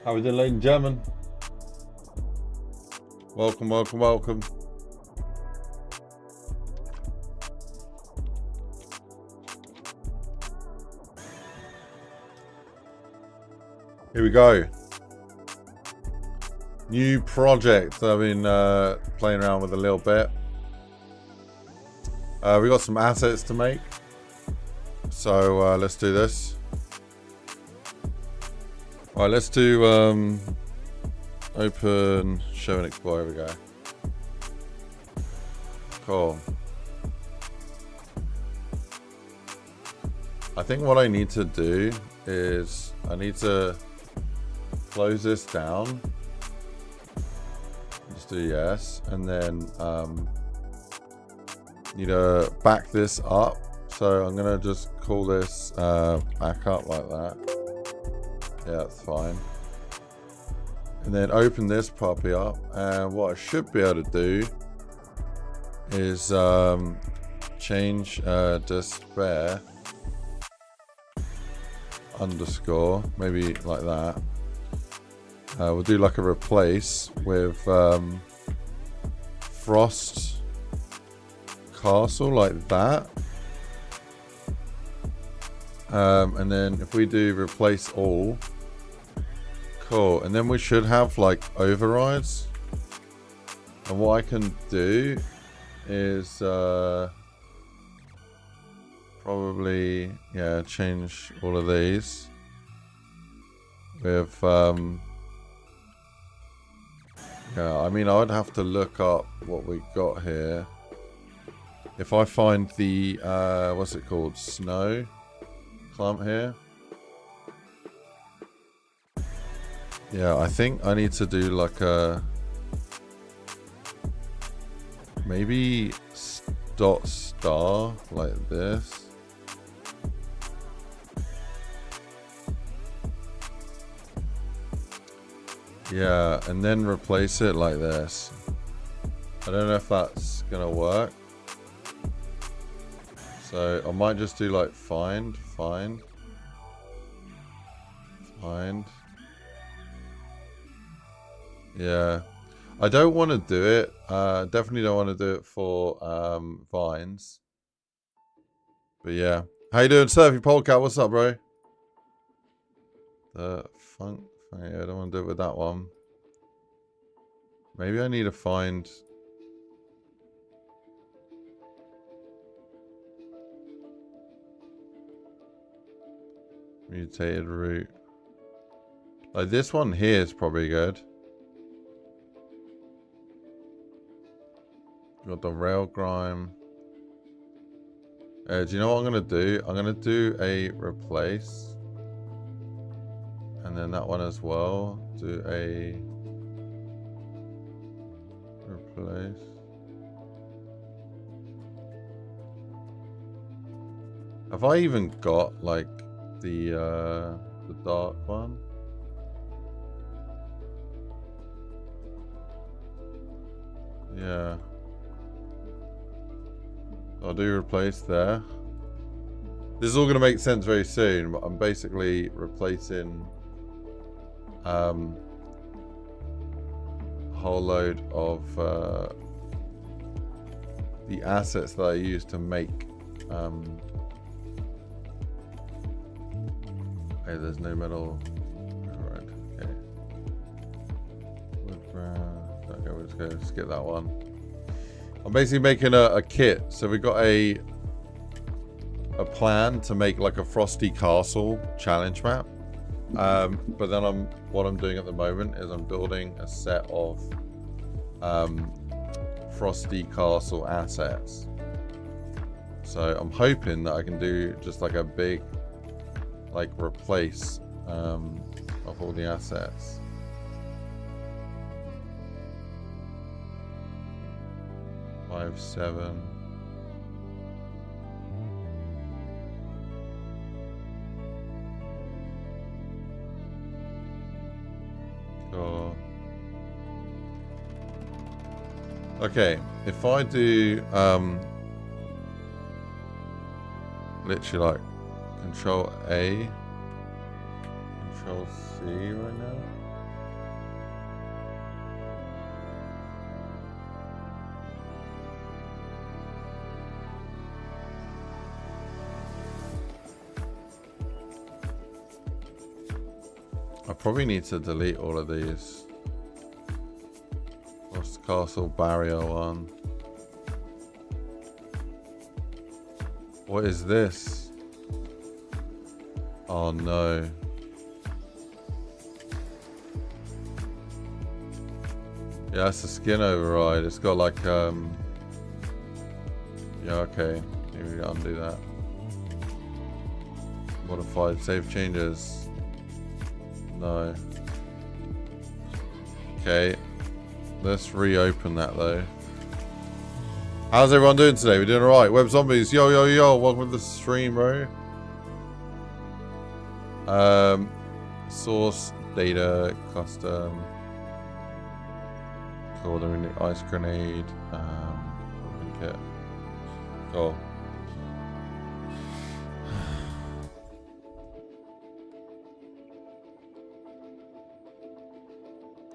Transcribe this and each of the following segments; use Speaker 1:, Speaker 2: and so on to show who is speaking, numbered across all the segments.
Speaker 1: How we doing, ladies and gentlemen? Welcome, welcome, welcome. Here we go. New project I've been playing around with a little bit. We got some assets to make. So let's do this. Alright, let's do open, show and explore. Here we go. Cool. I think what I need to do is I need to close this down. Just do yes, and then need to back this up. So I'm gonna just call this back up like that. Yeah, that's fine. And then open this puppy up, and what I should be able to do is change despair underscore, maybe like that. We'll do like a replace with frost castle like that. And then if we do replace all, cool, and then we should have like overrides. And what I can do is probably, yeah, change all of these with yeah, I mean, I would have to look up what we got here. If I find the what's it called, snow clump here. Yeah, I think I need to do like a maybe dot star like this. Yeah, and then replace it like this. I don't know if that's gonna work. So I might just do like find. Yeah, I don't want to do it. Definitely don't want to do it for vines. But yeah, how you doing, Surfy Polecat? What's up, bro? The funk. Yeah, I don't want to do it with that one. Maybe I need to find. Mutated root. Like this one here is probably good. Got the rail grime. Do you know what I'm gonna do? I'm gonna do a replace, and then that one as well. Do a replace. Have I even got like the dark one? Yeah. I'll do replace there. This is all going to make sense very soon, but I'm basically replacing a whole load of the assets that I use to make hey, there's no metal. Alright, okay. Wood brown. Okay, we'll just go skip that one. I'm basically making a kit. So we got a plan to make like a Frosty Castle challenge map. But then what I'm doing at the moment is I'm building a set of Frosty Castle assets. So I'm hoping that I can do just like a big like replace of all the assets. Five, 7. Cool. Okay, if I do literally like Control A, Control C right now. I probably need to delete all of these. What's the castle barrier one? What is this? Oh no. Yeah, that's a skin override. It's got like yeah, okay. Maybe undo that. Modified save changes. No. Okay. Let's reopen that though. How's everyone doing today? We're doing alright. Web Zombies, yo yo yo, welcome to the stream, bro. Source, data, custom. Cool, then we need IceGrenade. Kit. Cool.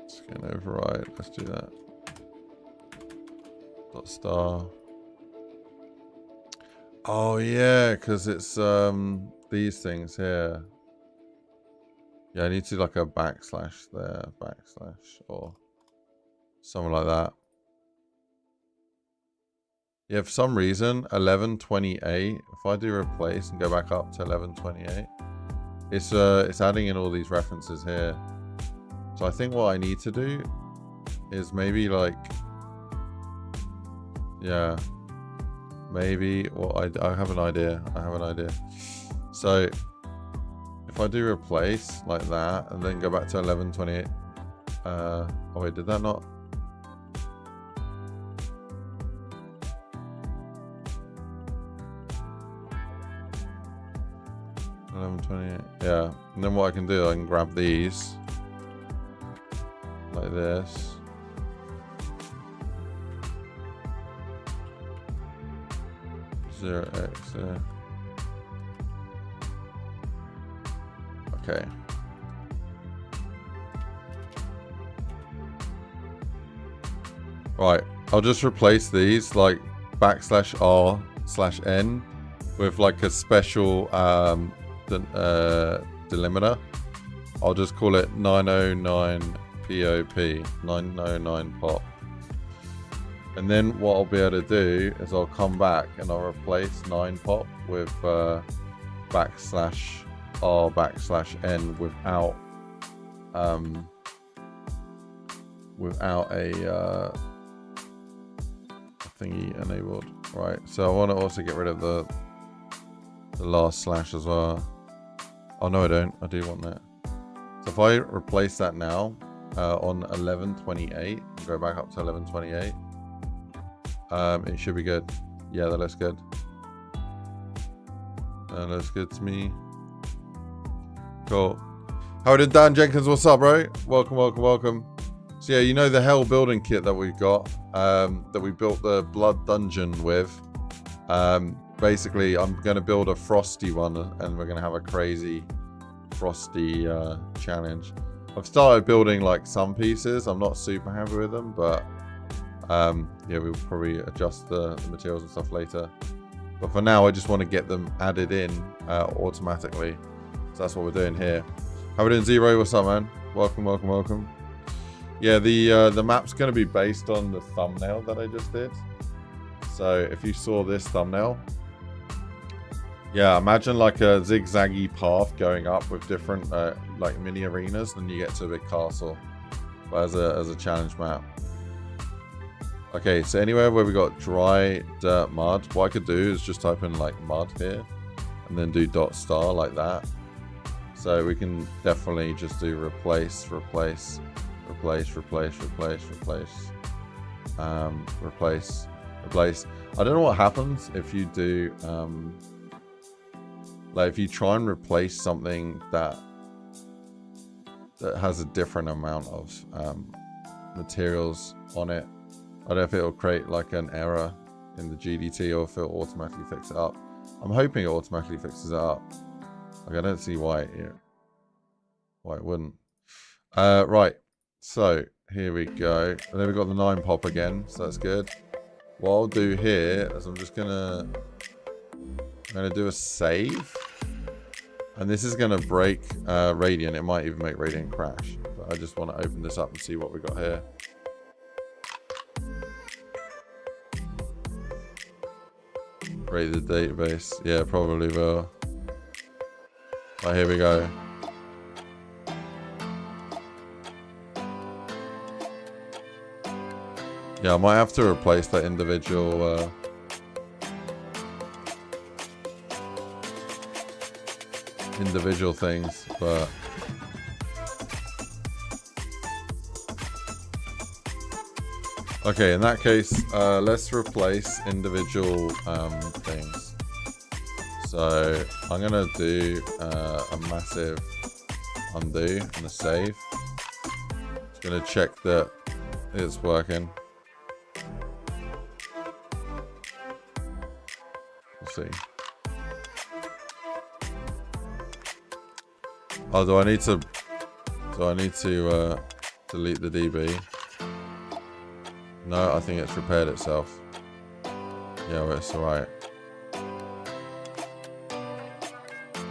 Speaker 1: Skin override, let's do that. Dot star. Oh yeah, because it's these things here. Yeah, I need to do like a backslash there, backslash, or something like that. Yeah, for some reason, 1128. If I do replace and go back up to 1128, it's adding in all these references here. So I think what I need to do is maybe like, yeah, maybe. Well, I have an idea. I have an idea. So if I do replace like that and then go back to 1128. Oh wait, did that not? Yeah, and then what I can do, I can grab these like this. Zero X there. Okay. Right, I'll just replace these like \R/N with like a special delimiter. I'll just call it 909 POP, 909 pop. And then what I'll be able to do is I'll come back and I'll replace 9 pop with \R/N without a thingy enabled. Right, so I want to also get rid of the last slash as well. Oh no, I don't. I do want that. So if I replace that now on 1128 and go back up to 1128, it should be good. Yeah, that looks good. That looks good to me. Cool. How did Dan Jenkins? What's up, bro? Welcome, welcome, welcome. So yeah, you know the hell building kit that we've got, that we built the blood dungeon with. Basically, I'm going to build a frosty one, and we're going to have a crazy frosty challenge. I've started building like some pieces. I'm not super happy with them, but yeah, we'll probably adjust the materials and stuff later. But for now, I just want to get them added in automatically. So that's what we're doing here. How we doing, Zero? What's up, man? Welcome, welcome, welcome. Yeah, the map's going to be based on the thumbnail that I just did. So if you saw this thumbnail, yeah, imagine like a zigzaggy path going up with different like mini arenas, then you get to a big castle. But as a challenge map. Okay, so anywhere where we got dry dirt mud, what I could do is just type in like mud here, and then do .star like that. So we can definitely just do replace, replace, replace, replace, replace, replace, replace, replace. I don't know what happens if you do, like if you try and replace something that has a different amount of materials on it. I don't know if it'll create like an error in the GDT or if it'll automatically fix it up. I'm hoping it automatically fixes it up. Like I don't see why it wouldn't. Right, so here we go. And then we've got the 9 pop again, so that's good. What I'll do here is I'm gonna do a save. And this is going to break Radiant. It might even make Radiant crash. But I just want to open this up and see what we got here. Rate the database. Yeah, probably will. Right, here we go. Yeah, I might have to replace that individual things, but okay, in that case, let's replace individual things. So I'm gonna do a massive undo and a save. Just gonna check that it's working. Let's see. Oh, do I need to delete the DB? No, I think it's repaired itself. Yeah, well, it's alright.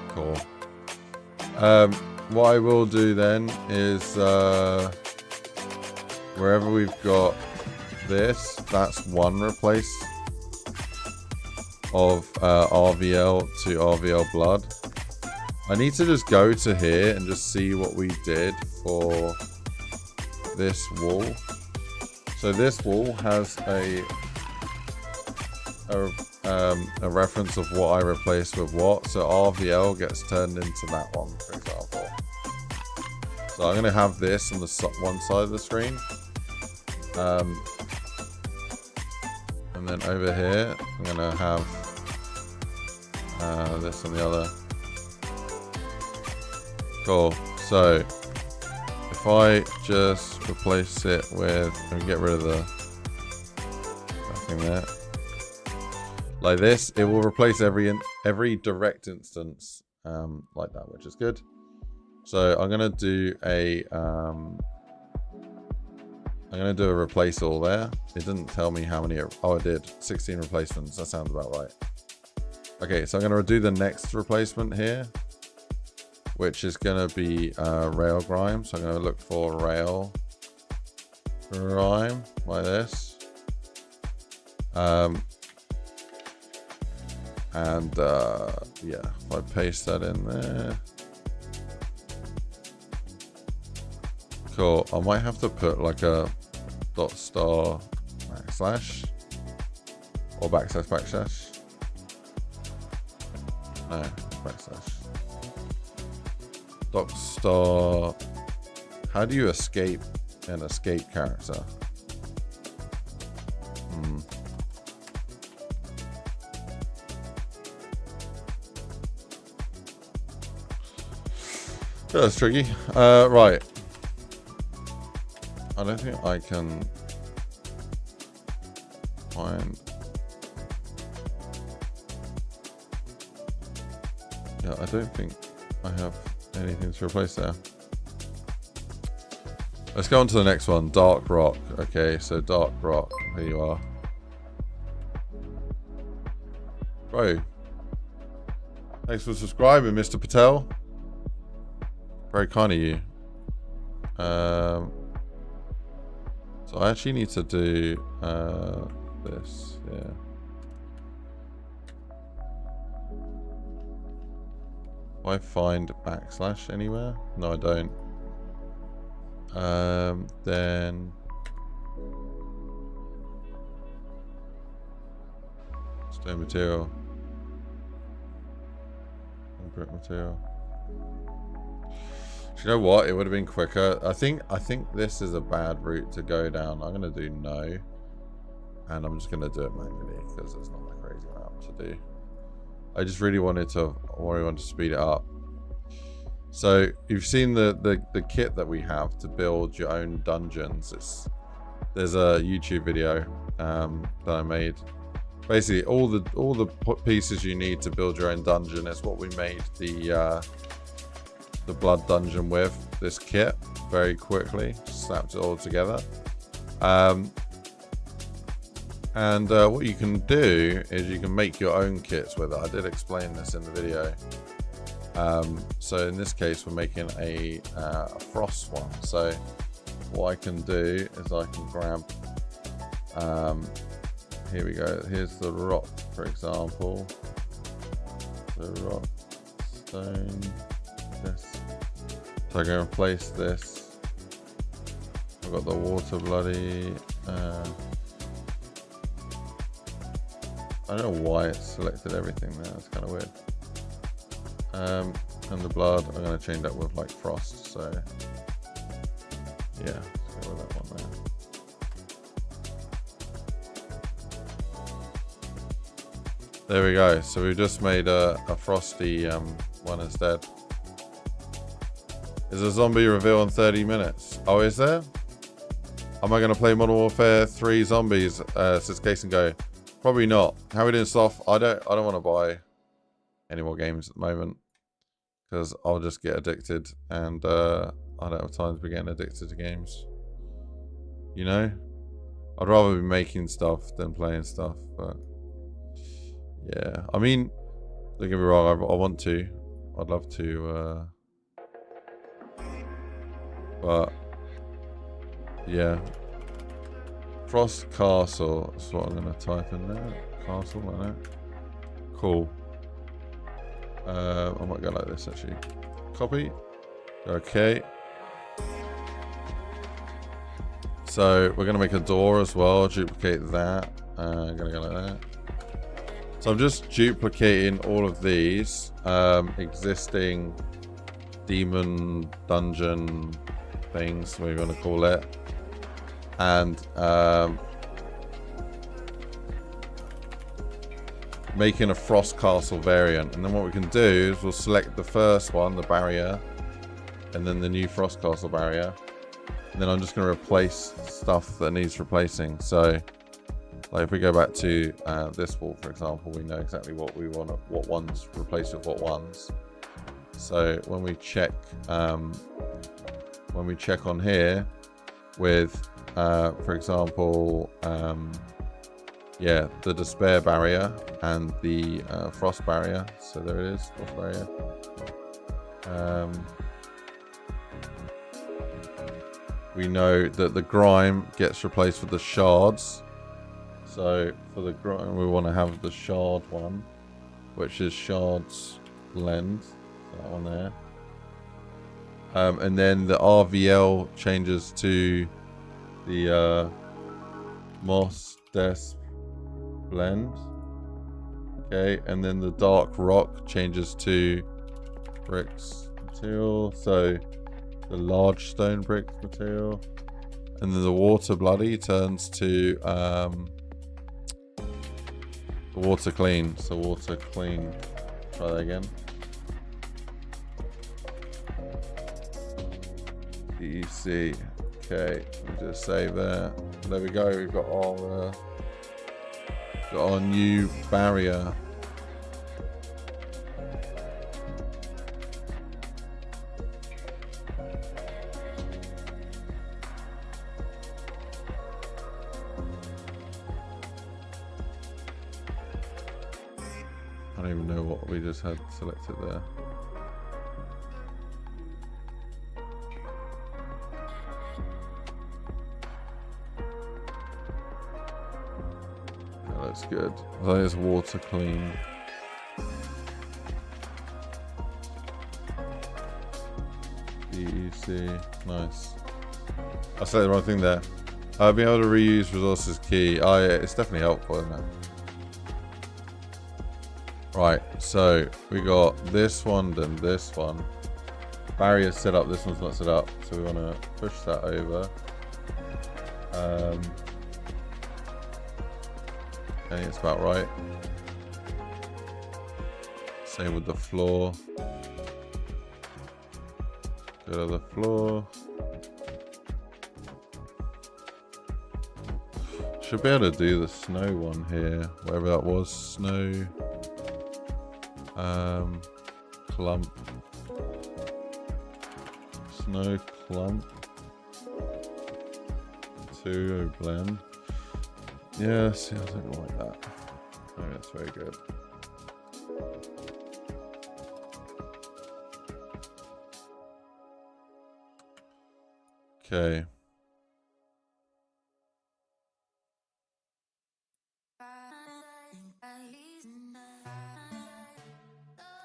Speaker 1: Cool. What I will do then is wherever we've got this, that's one replace of RVL to RVL blood. I need to just go to here and just see what we did for this wall. So this wall has a reference of what I replaced with what. So RVL gets turned into that one, for example. So I'm going to have this on the one side of the screen. And then over here, I'm going to have this on the other. Cool. So if I just replace it with, and get rid of the thing there, like this, it will replace every direct instance like that, which is good. So I'm gonna do a replace all there. It didn't tell me how many. Oh, it did. 16 replacements. That sounds about right. Okay, so I'm gonna do the next replacement here, which is going to be rail grime. So I'm going to look for rail grime like this. Yeah, if I paste that in there. Cool. I might have to put like a dot star backslash or backslash. No, backslash. Dot star. How do you escape an escape character? That's tricky. Right. I don't think I can find. Yeah, I don't think I have anything to replace there. Let's go on to the next one. Dark rock. Okay, so dark rock. Here you are. Bro. Thanks for subscribing, Mr. Patel. Very kind of you. So I actually need to do this. Yeah. Do I find backslash anywhere? No, I don't. Then stone material, concrete material. Do you know what? It would have been quicker. I think this is a bad route to go down. I'm gonna do no, and I'm just gonna do it manually because it's not that crazy amount to do. I just really wanted to speed it up. So you've seen the kit that we have to build your own dungeons. There's a YouTube video that I made. Basically, all the pieces you need to build your own dungeon is what we made the blood dungeon with. This kit very quickly, just snapped it all together. And what you can do is you can make your own kits with it. I did explain this in the video. So in this case, we're making a frost one. So what I can do is I can grab, here we go. Here's the rock, for example. The rock, stone, this. So I'm going to place this. I've got the water bloody. I don't know why it selected everything there. It's kind of weird. And the blood, I'm going to change that with like frost. So yeah, let's go with that one there. There we go. So we just made a frosty one instead. Is a zombie reveal in 30 minutes? Oh, is there? Am I going to play Modern Warfare 3 Zombies? Says Case and Go. Probably not. How are we doing, Sloth? I don't want to buy any more games at the moment because I'll just get addicted, and I don't have time to be getting addicted to games. You know, I'd rather be making stuff than playing stuff. But yeah, I mean, don't get me wrong. I want to. I'd love to. But yeah. Frost Castle, that's what I'm going to type in there. Castle, like that. Cool. I might go like this actually. Copy. Okay. So we're going to make a door as well. Duplicate that. I'm going to go like that. So I'm just duplicating all of these existing demon dungeon things, whatever you want to call it. And making a Frost Castle variant. And then what we can do is we'll select the first one, the barrier, and then the new Frost Castle barrier. And then I'm just going to replace stuff that needs replacing. So, like if we go back to this wall, for example, we know exactly what we want, what ones replace with what ones. So when we check on here with for example, yeah, the despair barrier and the frost barrier. So there it is, frost barrier. We know that the grime gets replaced with the shards. So for the grime, we want to have the shard one, which is shards blend. That one there. And then the RVL changes to the moss desp blend. Okay, and then the dark rock changes to bricks material, so the large stone brick material. And then the water bloody turns to the water clean. So water clean. Try that again. DEC. Okay, we'll just save there. There we go. We've got our new barrier. I don't even know what we just had selected there. That's good. That is water clean. DEC. Nice. I said the wrong thing there. Being able to reuse resources key. Oh yeah, it's definitely helpful, isn't it? Right, so we got this one, then this one. Barrier's set up, this one's not set up, so we want to push that over. I think it's about right. Same with the floor. Go to the floor. Should be able to do the snow one here, whatever that was. Snow. Clump. Snow clump. Material blend. Yeah, see, I don't like that. I think that's very good. Okay.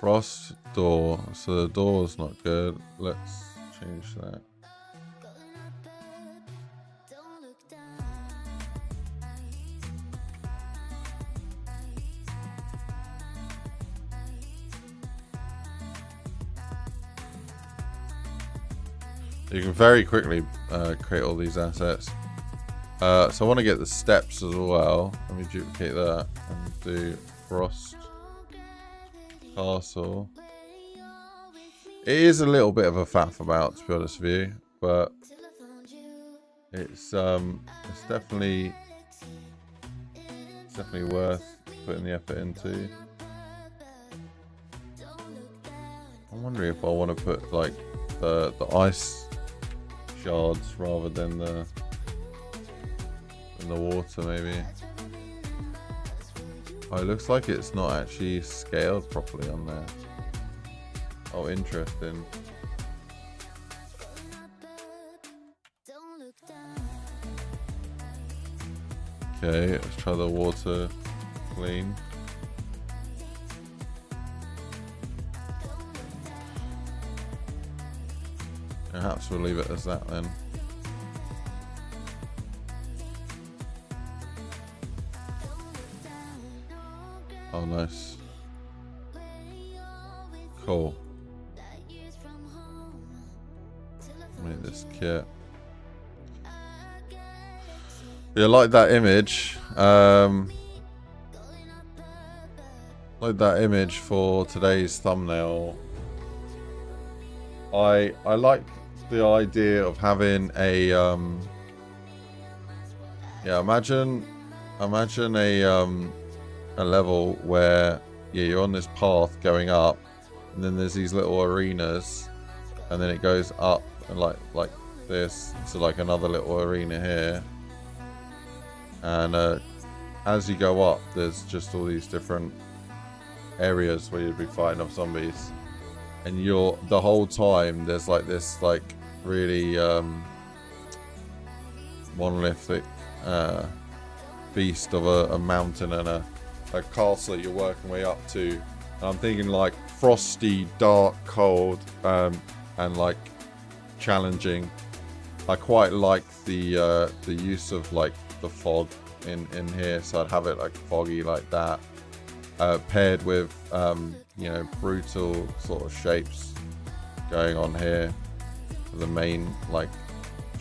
Speaker 1: Frost door. So the door's not good. Let's change that. You can very quickly create all these assets. So I want to get the steps as well. Let me duplicate that and do Frost Castle. It is a little bit of a faff about, to be honest with you, but it's definitely worth putting the effort into. I'm wondering if I want to put like the ice shards rather than the water, maybe. Oh, it looks like it's not actually scaled properly on there. Oh, interesting. Okay, let's try the water clean. Perhaps we'll leave it as that then. Oh, nice. Cool. Make this kit. Yeah, like that image. Like that image for today's thumbnail. I like the idea of having a yeah, imagine a level where you're on this path going up, and then there's these little arenas, and then it goes up and like this to like another little arena here, and as you go up there's just all these different areas where you'd be fighting off zombies, and you're the whole time there's like this like really monolithic beast of a mountain and a castle that you're working way up to. And I'm thinking like frosty, dark, cold, and like challenging. I quite like the use of like the fog in here, so I'd have it like foggy like that, paired with you know, brutal sort of shapes going on here for the main like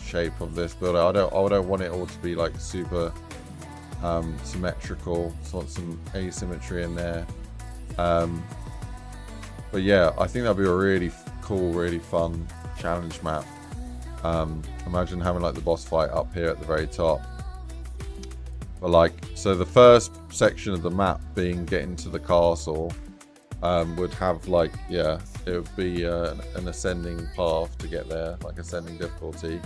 Speaker 1: shape of this build. I don't want it all to be like super symmetrical, so some asymmetry in there. But yeah, I think that'd be a really cool, really fun challenge map. Imagine having like the boss fight up here at the very top. But like, so the first section of the map being getting to the castle would have like, yeah, it would be an ascending path to get there, like ascending difficulty.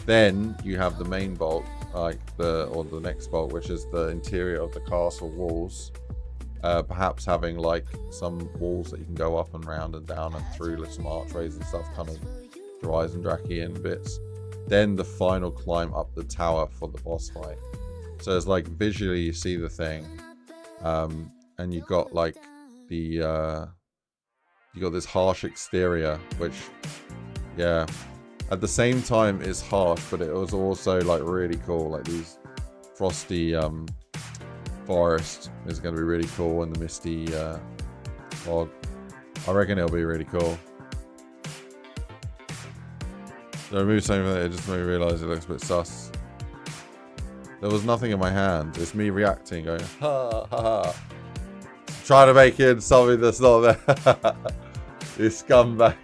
Speaker 1: Then you have the main bulk, like the next bulk, which is the interior of the castle walls. Perhaps having like some walls that you can go up and round and down and through, with some archways and stuff, kind of dries and Drakian bits. Then the final climb up the tower for the boss fight. So it's like visually you see the thing, and you got like the you got this harsh exterior, which, yeah, at the same time is harsh, but it was also like really cool. Like these frosty forest is going to be really cool, and the misty fog. I reckon it'll be really cool. So I removed something that it just made me realise it looks a bit sus. There was nothing in my hand. It's me reacting, going ha ha ha. Trying to make it something that's not there. You scumbag.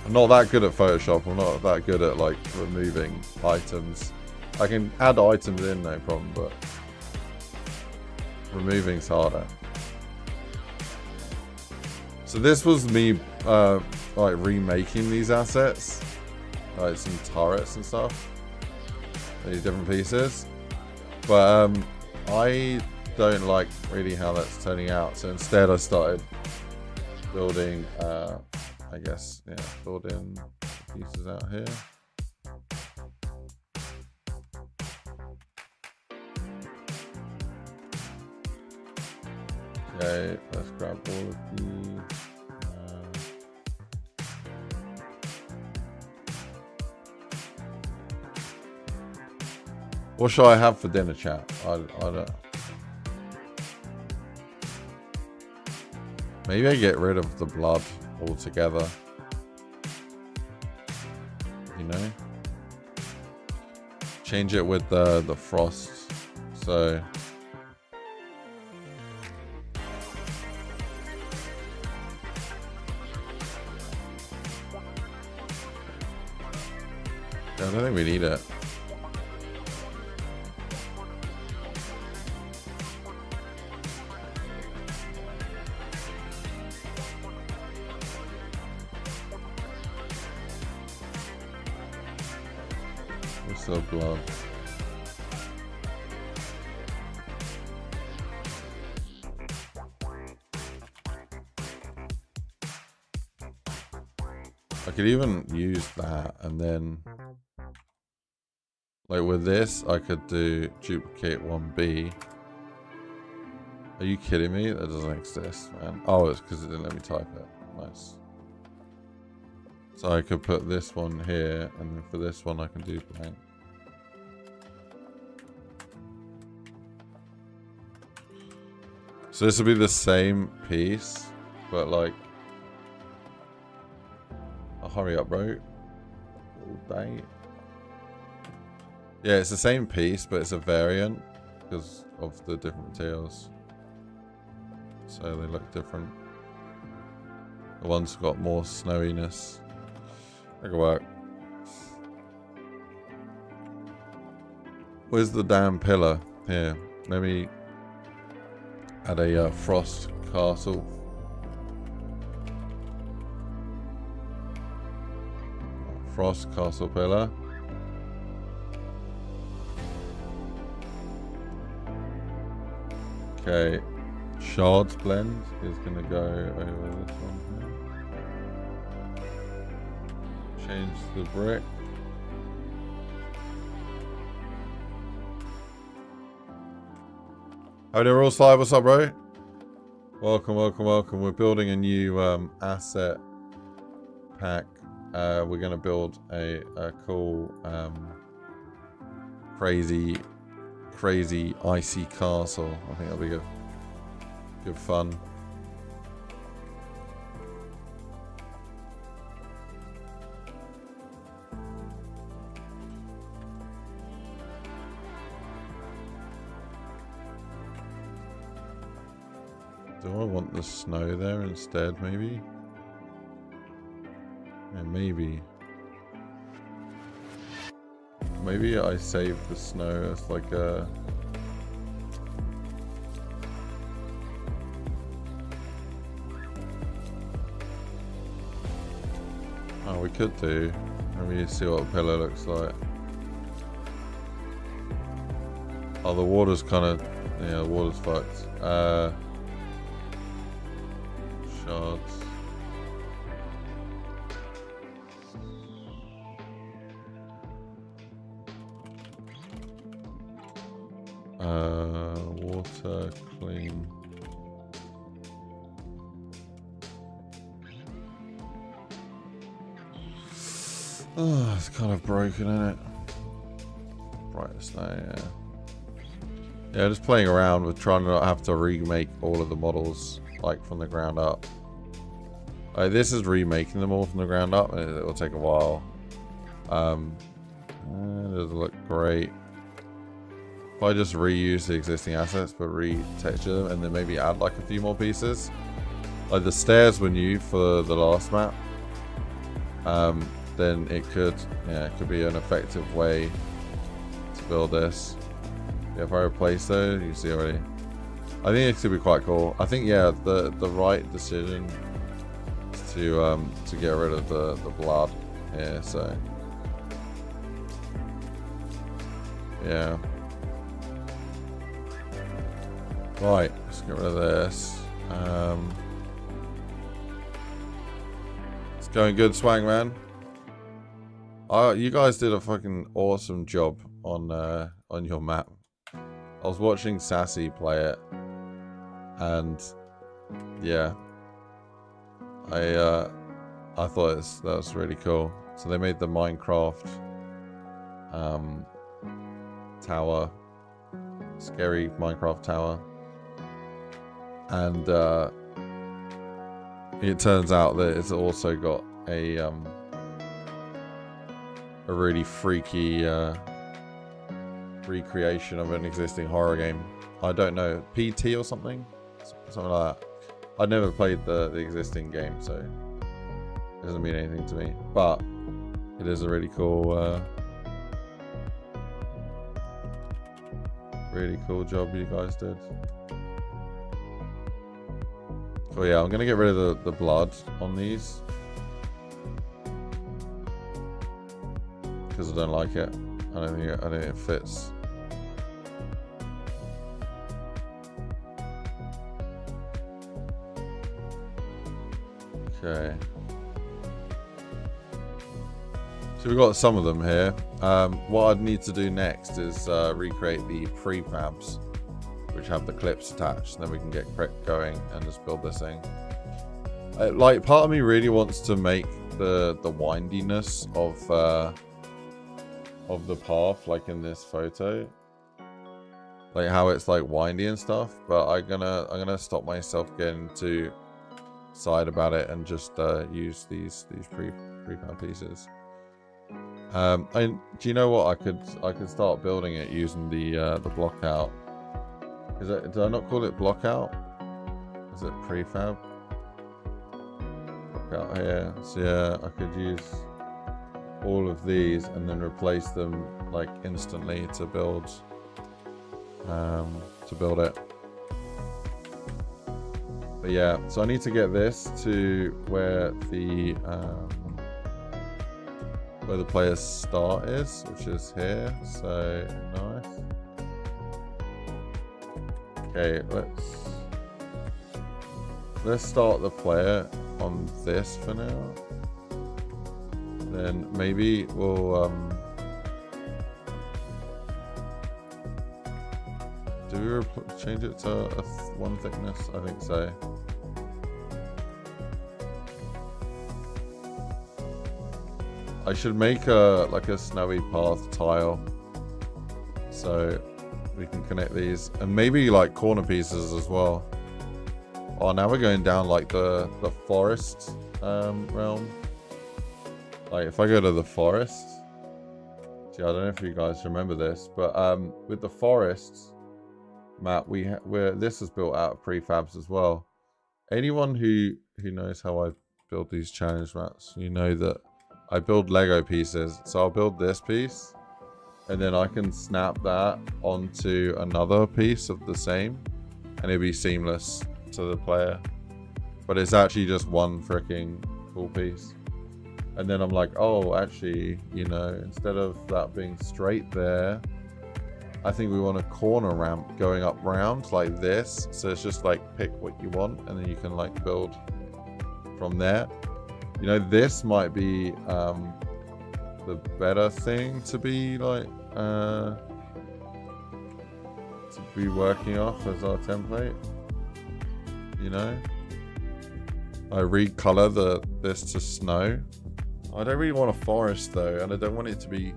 Speaker 1: I'm not that good at Photoshop. I'm not that good at like removing items. I can add items in, no problem, but removing's harder. So this was me like remaking these assets, like some turrets and stuff, these different pieces. But I don't like really how that's turning out. So instead I started building I guess, yeah, build in pieces out here. Okay, let's grab all of these. What shall I have for dinner, chat? I don't. Maybe I get rid of the blood altogether. You know? Change it with the frost. So I don't think we need it. What's the blood? I could even use that, and then like with this I could do duplicate 1B. Are you kidding me? That doesn't exist, man. Oh, it's because it didn't let me type it. Nice. So I could put this one here, and then for this one I can do blank. So this will be the same piece, but like, oh, hurry up, bro. All day. Yeah, it's the same piece, but it's a variant because of the different materials. So they look different. The one's got more snowiness. That could work. Where's the damn pillar? Here, let me add a frost castle. Frost castle pillar. Okay, shards blend is gonna go over this one here. Change the brick. How there, Rules 5? What's up, bro? Welcome, welcome, welcome. We're building a new asset pack. We're gonna build a cool, crazy icy castle. I think that'll be good fun. Do I want the snow there instead, maybe? Yeah, maybe. Maybe I save the snow as like a... Oh, we could do. Let me see what a pillar looks like. Oh, the water's kind of... Yeah, the water's fucked. Shards. Water, clean. Oh, it's kind of broken, isn't it? Brightest now, yeah. Yeah, just playing around with trying to not have to remake all of the models like from the ground up. This is remaking them all from the ground up, and it will take a while. It doesn't look great. If I just reuse the existing assets but retexture them and then maybe add like a few more pieces. Like the stairs were new for the last map. Then it could be an effective way to build this. Yeah, if I replace those, you see already. I think it could be quite cool. I think the right decision is to get rid of the blood here, so yeah. Right, let's get rid of this. It's going good, Swang Man. You guys did a fucking awesome job on your map. I was watching Sassy play it, and yeah, I thought that was really cool. So they made the Minecraft tower, scary Minecraft tower, and it turns out that it's also got a really freaky recreation of an existing horror game. I don't know, PT or something like that. I've never played the existing game, so it doesn't mean anything to me. But it is a really cool job you guys did. So yeah, I'm gonna get rid of the blood on these because I don't like it. I don't think it fits. Okay. So we've got some of them here. What I'd need to do next is recreate the prefabs, which have the clips attached. Then we can get going and just build this thing. Like, part of me really wants to make the windiness of the path, like in this photo, like how it's like windy and stuff. But I'm gonna stop myself getting too excited about it and just use these prefab pieces. Do you know what? I could start building it using the block out. Did I not call it block out? Is it prefab? Block out here. So yeah, I could use all of these and then replace them like instantly to build it. But yeah, so I need to get this to where the player's start is, which is here. So nice. Okay, let's start the player on this for now. Then maybe we'll do we change it to one thickness? I think so. I should make like a snowy path tile so we can connect these, and maybe like corner pieces as well. Oh, now we're going down like the forest realm. Like if I go to the forest, see, I don't know if you guys remember this, but with the forests map, this is built out of prefabs as well. Anyone who knows how I build these challenge maps, you know that I build Lego pieces. So I'll build this piece, and then I can snap that onto another piece of the same, and it'll be seamless to the player. But it's actually just one freaking cool piece. And then I'm like, oh, actually, you know, instead of that being straight there, I think we want a corner ramp going up round like this. So it's just like pick what you want, and then you can like build from there. You know, this might be the better thing to be like to be working off as our template. You know, I recolor this to snow. I don't really want a forest though, and I don't want it to be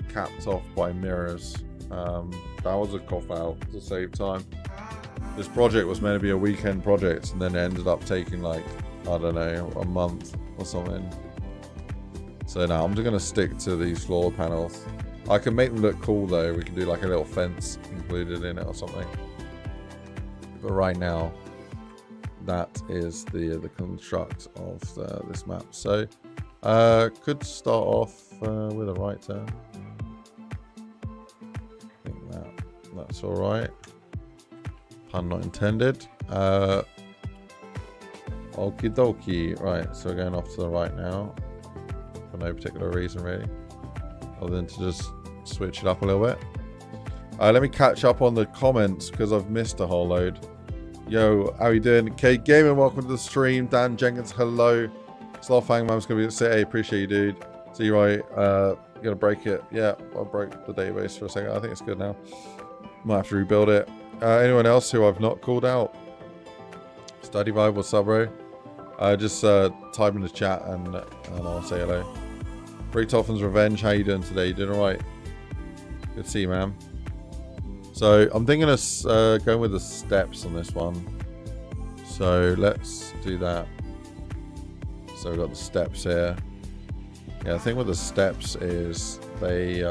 Speaker 1: capped off by mirrors. That was a cop out to save time. This project was meant to be a weekend project, and then it ended up taking like, I don't know, a month or something. So now I'm just gonna stick to these floor panels. I can make them look cool though. We can do like a little fence included in it or something. But right now, that is the construct of this map. So could start off with a right turn. I think that's all right. Pun not intended. Okie dokie. Right, so we're going off to the right now for no particular reason really, other than to just switch it up a little bit. Let me catch up on the comments because I've missed a whole load. Yo, how you doing? K Gaming, welcome to the stream. Dan Jenkins, hello. Slothfang Mam's gonna be say, hey, appreciate you, dude. See you right. You're gonna break it. Yeah, I broke the database for a second. I think it's good now. Might have to rebuild it. Anyone else who I've not called out? Study Vibe, what's up, bro? Just type in the chat and I'll say hello. Rick Toffin's Revenge, how you doing today? You doing alright? Good to see you, man. So I'm thinking of going with the steps on this one. So let's do that. So we've got the steps here. Yeah, the thing with the steps is they're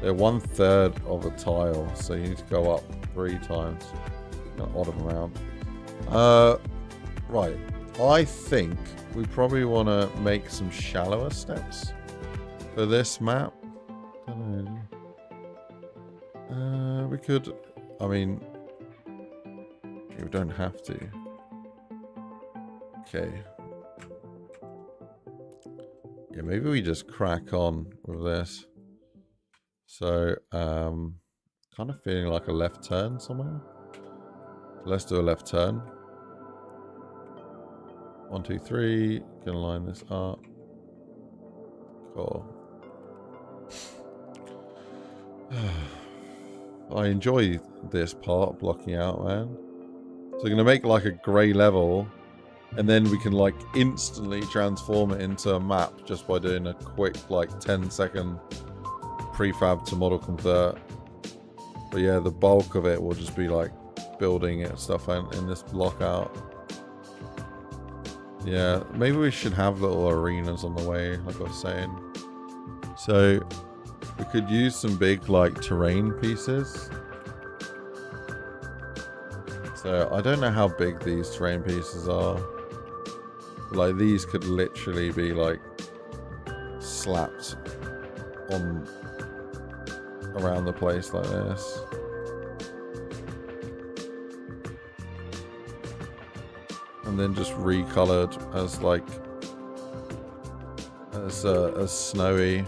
Speaker 1: 1/3 of a tile, so you need to go up 3 times. Not odd them around. Right. I think we probably want to make some shallower steps for this map. Don't know. We could. I mean, we don't have to. Okay. Yeah, maybe we just crack on with this. So, kind of feeling like a left turn somewhere. Let's do a left turn. 1, 2, 3. Gonna line this up. Cool. I enjoy this part, blocking out, man. So we're gonna make like a grey level, and then we can like instantly transform it into a map just by doing a quick like 10-second prefab to model convert. But yeah, the bulk of it will just be like building it stuff in this block out. Yeah, maybe we should have little arenas on the way, like I was saying. So we could use some big like terrain pieces. So I don't know how big these terrain pieces are. Like these could literally be like slapped on around the place like this. And then just recolored as like as snowy.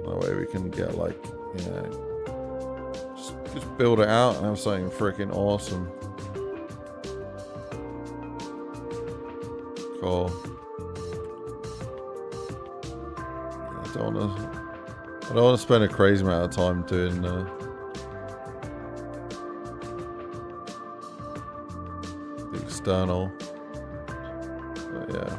Speaker 1: That way we can get like, you know, just build it out and have something freaking awesome. Cool. I don't want to spend a crazy amount of time doing the external. But yeah.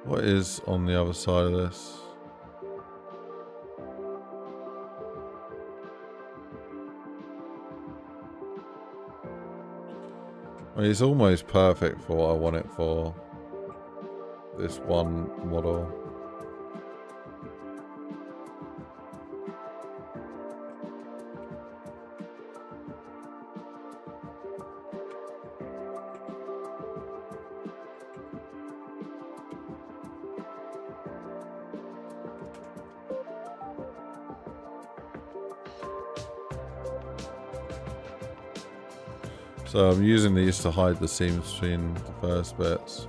Speaker 1: What is on the other side of this? I mean, it's almost perfect for what I want it for. This one model. So I'm using these to hide the seams between the first bits.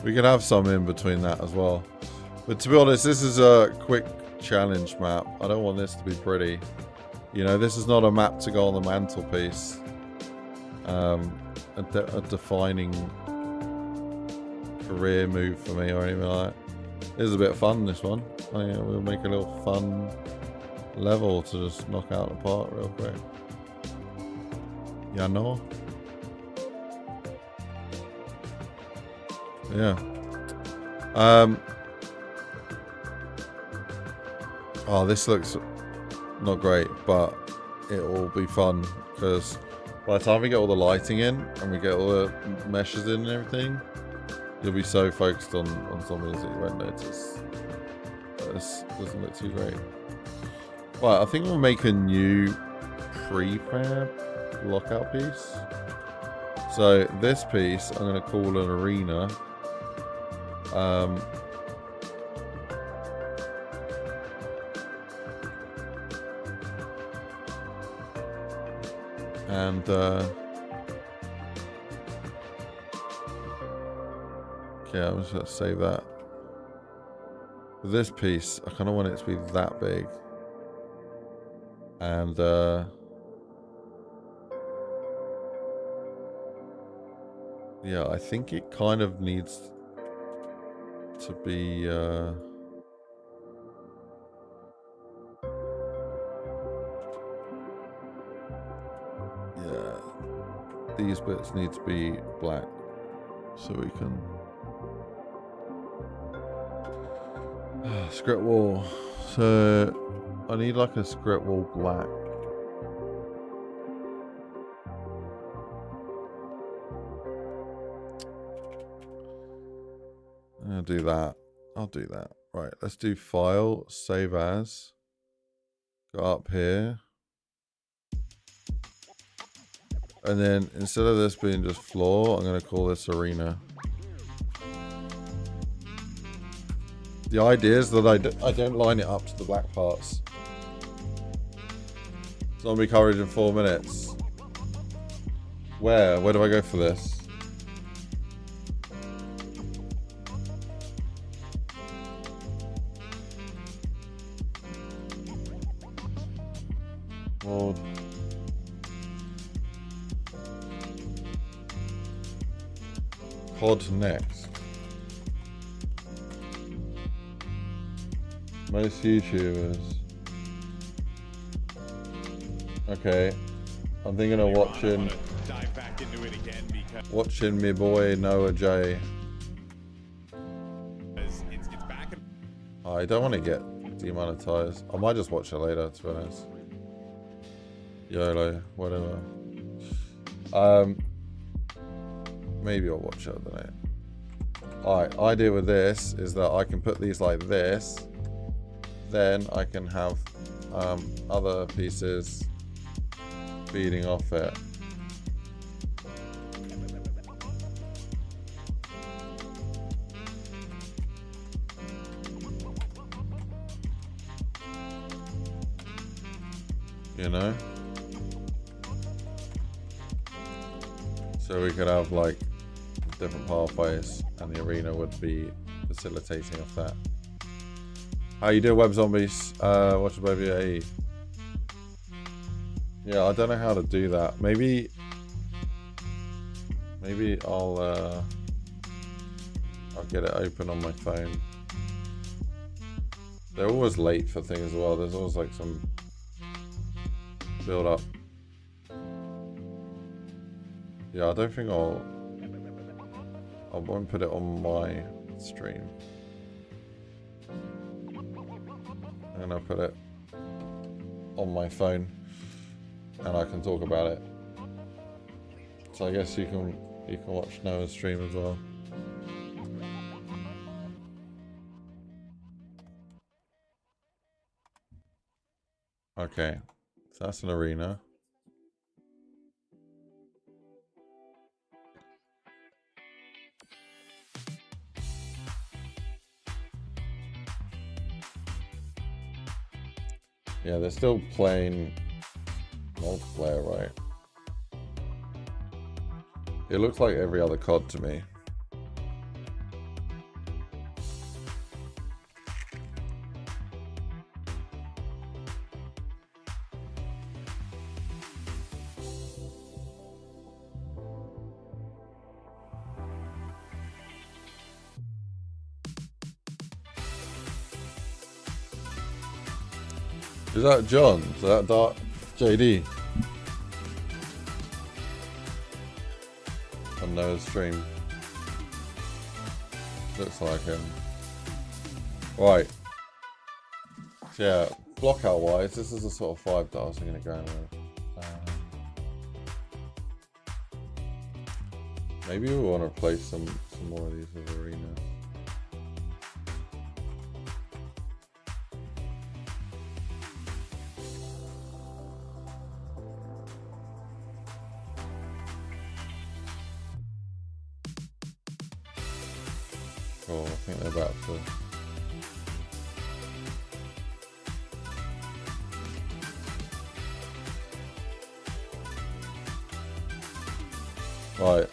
Speaker 1: We can have some in between that as well. But to be honest, this is a quick challenge map. I don't want this to be pretty. You know, this is not a map to go on the mantelpiece. A defining career move for me or anything like that. This is a bit of fun, this one. We'll make a little fun level to just knock out the part real quick. Yeah, no. Yeah. Oh, this looks not great, but it will be fun because by the time we get all the lighting in and we get all the meshes in and everything, you'll be so focused on some of these that you won't notice. This doesn't look too great. Well, I think we'll make a new prefab lockout piece. So this piece I'm going to call an arena. And yeah, I'm just gonna save that. For this piece, I kind of want it to be that big. And yeah, I think it kind of needs to be yeah, these bits need to be black so we can script wall. So I need like a script wall black. I'll do that. I'll do that. Right, let's do file, save as. Go up here. And then instead of this being just floor, I'm going to call this arena. The idea is that I don't line it up to the black parts. Zombie coverage in 4 minutes. Where do I go for this? Hold. COD next. Most YouTubers. Okay. I'm thinking of watching me boy Noah J. I don't want to get demonetized. I might just watch it later, to be honest. YOLO, whatever. Maybe I'll watch it, I don't know. Alright, idea with this is that I can put these like this. Then I can have other pieces feeding off it. You know? So we could have like different pathways and the arena would be facilitating of that. How you doing, Web Zombies? Watch the baby AE. Yeah, I don't know how to do that. Maybe I'll get it open on my phone. They're always late for things as well. There's always like some build up. Yeah, I don't think I won't put it on my stream. I'm gonna put it on my phone and I can talk about it. So I guess you can watch Noah's stream as well. Okay, so that's an arena. Yeah, they're still playing multiplayer, right? It looks like every other COD to me. Is that John? Is that Dark JD? On Noah's stream. Looks like him. Right. So yeah, blockout wise, this is the sort of vibe that I was going to go with. Maybe we want to replace some more of these with arenas. Cool, I think they're about to. Right.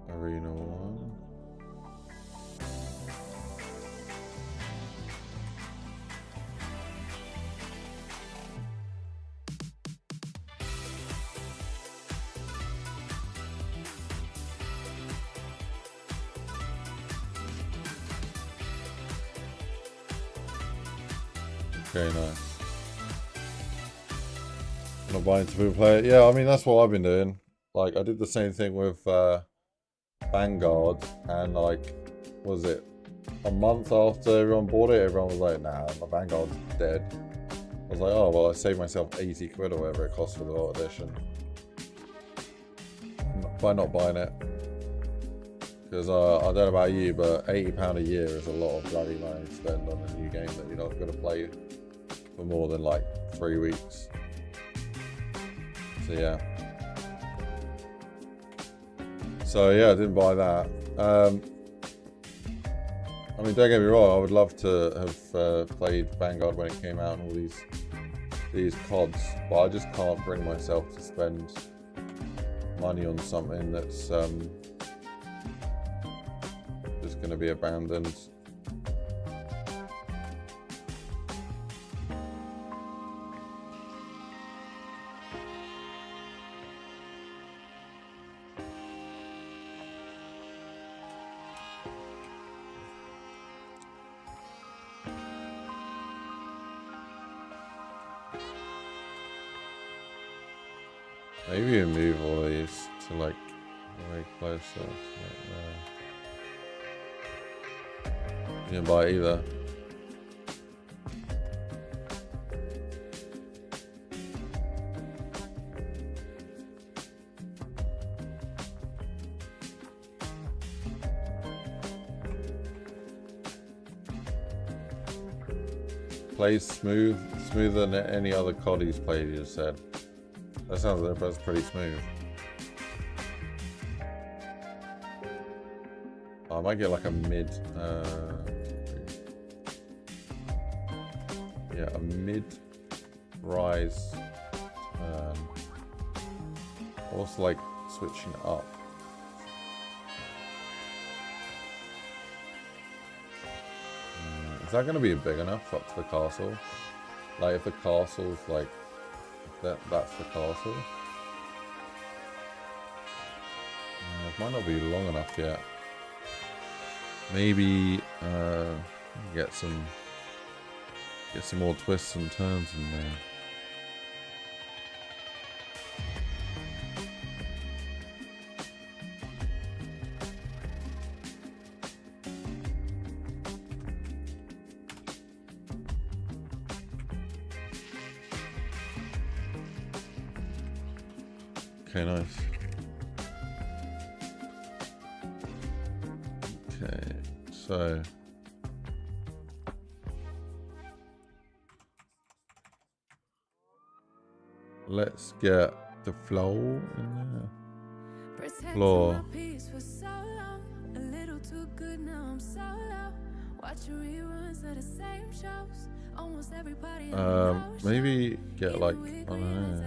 Speaker 1: Arena 1. Okay, nice. Not buying to people play it. Yeah, I mean, that's what I've been doing. Like, I did the same thing with Vanguard, and like, what was it? A month after everyone bought it, everyone was like, nah, my Vanguard's dead. I was like, oh, well, I saved myself 80 quid or whatever it cost for the Vault Edition by not buying it. Because I don't know about you, but £80 a year is a lot of bloody money to spend on a new game that you're not going to play for more than like 3 weeks. So yeah. So yeah, I didn't buy that. I mean, don't get me wrong, I would love to have played Vanguard when it came out and all these CODs, but I just can't bring myself to spend money on something that's just going to be abandoned. Maybe you move all these to like way closer. Like you didn't buy either. Plays smoother than any other COD he's played, you just said. That sounds like that's pretty smooth. I might get like a mid, yeah, a mid-rise turn. Also like switching up. Is that going to be big enough up to the castle? Like if the castle's like, that's the castle. It might not be long enough yet. Maybe get some more twists and turns in there. Okay, nice. Okay, so let's get the floor in there. Floor. Maybe get like, I don't know.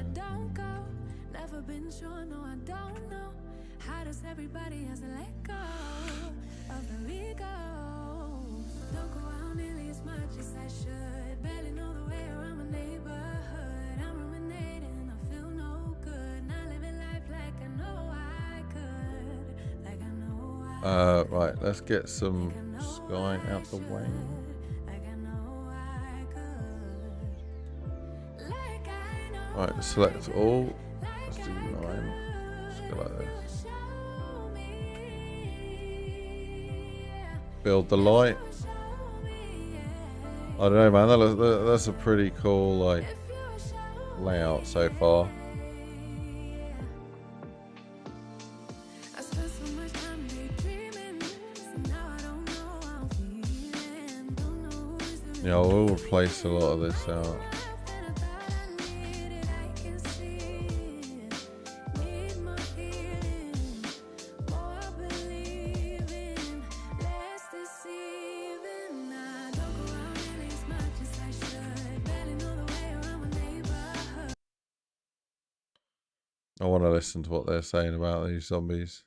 Speaker 2: Been sure, no, I don't know. How does everybody has to let go of their ego? Don't go out nearly as much as I should. Barely know the way around my neighborhood. I'm ruminating, I feel no good. Not living life like I know I could. Like I know I could.
Speaker 1: Right, let's get some sky out the way. Right, select all. Let's do 9. Let's go like this. Build the light. I don't know, man. That's a pretty cool like layout so far. Yeah, we'll replace a lot of this out. I want to listen to what they're saying about these zombies.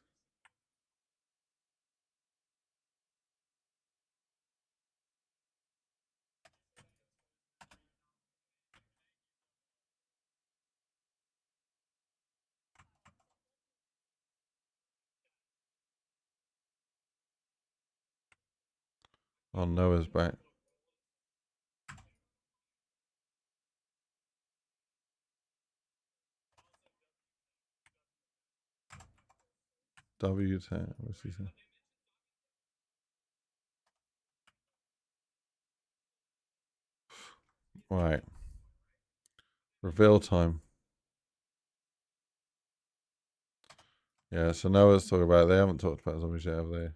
Speaker 1: Oh, Noah's back. W10. What's he saying? Right. Reveal time. Yeah, so Noah's talking about it. They haven't talked about zombies yet, have they?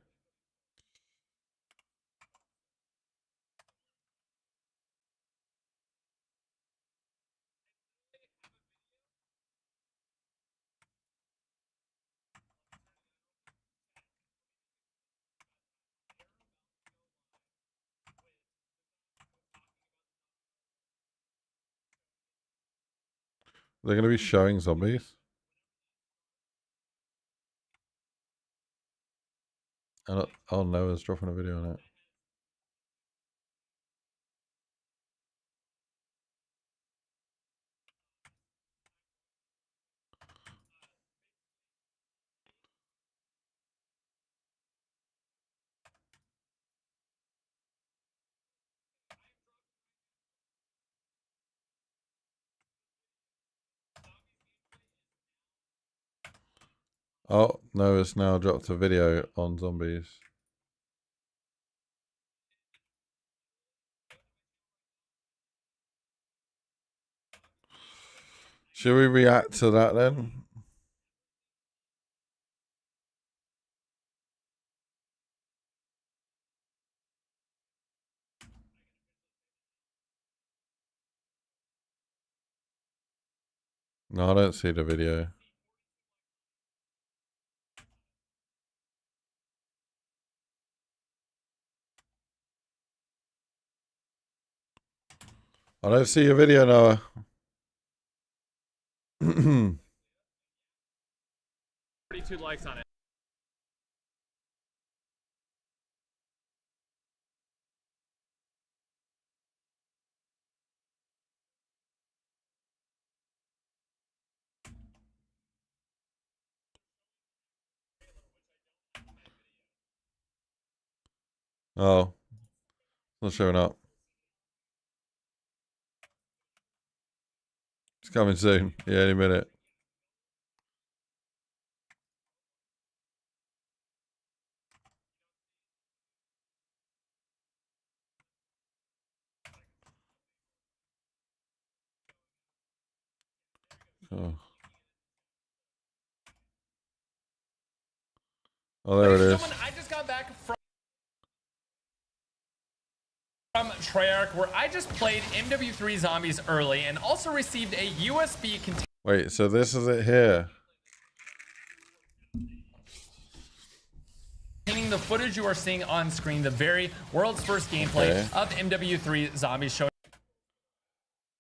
Speaker 1: They're going to be showing zombies. And oh, Noah's dropping a video on it. Oh, Noah's now dropped a video on zombies. Should we react to that then? No, I don't see the video. I don't see your video, Noah.
Speaker 3: 42 likes on it.
Speaker 1: Oh, not showing up. It's coming soon. Yeah, any minute. Oh, there it is.
Speaker 3: I just got back from Treyarch, where I just played MW3 Zombies early and also received a USB container.
Speaker 1: Wait, so this is it here.
Speaker 3: Containing the footage you are seeing on screen, the very world's first gameplay of MW3 Zombies showing.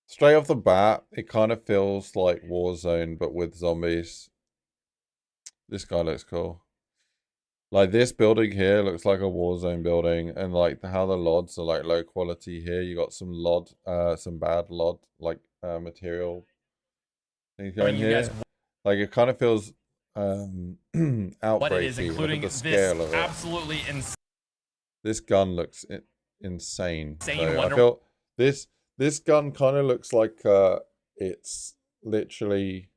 Speaker 1: Straight off the bat, it kind of feels like Warzone, but with zombies. This guy looks cool. Like this building here looks like a Warzone building, and like how the LODs are like low quality here. You got some some bad LOD like material things going here. Like it kind of feels outbreaky.
Speaker 3: What it is, including
Speaker 1: the scale
Speaker 3: this
Speaker 1: of it.
Speaker 3: absolutely insane.
Speaker 1: This gun looks insane. So I
Speaker 3: Wonder.
Speaker 1: feel this gun kind of looks like it's literally.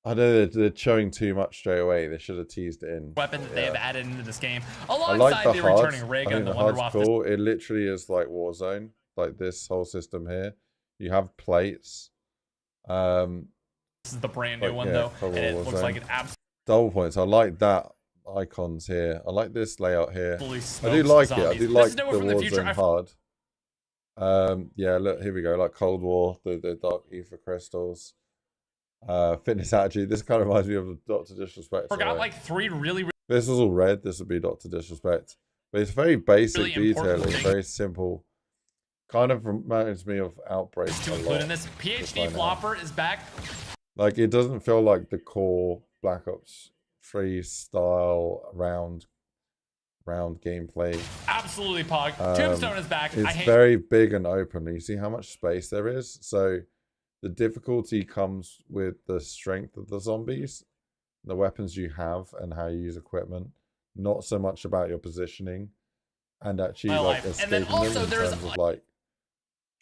Speaker 1: I know they're showing too much straight away. They should have teased it in.
Speaker 3: Weapon that they have added into this game,
Speaker 1: I
Speaker 3: alongside
Speaker 1: like the
Speaker 3: the
Speaker 1: HUD.
Speaker 3: returning ray
Speaker 1: I
Speaker 3: gun,
Speaker 1: think
Speaker 3: the
Speaker 1: the HUD's
Speaker 3: Wonder
Speaker 1: cool. It literally is like Warzone. Like this whole system here. You have plates.
Speaker 3: This is the brand new one though, and it looks like an absolute
Speaker 1: double points. I like that icons here. I like this layout here. I do
Speaker 3: smokes
Speaker 1: like
Speaker 3: zombies.
Speaker 1: it. I do
Speaker 3: This
Speaker 1: like
Speaker 3: is
Speaker 1: the
Speaker 3: nowhere from the future.
Speaker 1: Warzone HUD. Yeah, look, here we go. Like Cold War, the Dark Ether crystals. Fitness attitude. This kind of reminds me of Dr. Disrespect.
Speaker 3: Forgot like 3 really
Speaker 1: This is all red. This would be Dr. Disrespect. But it's very basic
Speaker 3: really
Speaker 1: detailing, very simple. Kind of reminds me of Outbreak.
Speaker 3: to include in this. PhD Flopper is back.
Speaker 1: Like, it doesn't feel like the core Black Ops 3 style round gameplay.
Speaker 3: Absolutely, Pog. Tombstone is back.
Speaker 1: It's very big and open. You see how much space there is? So the difficulty comes with the strength of the zombies, the weapons you have, and how you use equipment. Not so much about your positioning and actually like escaping them in terms of like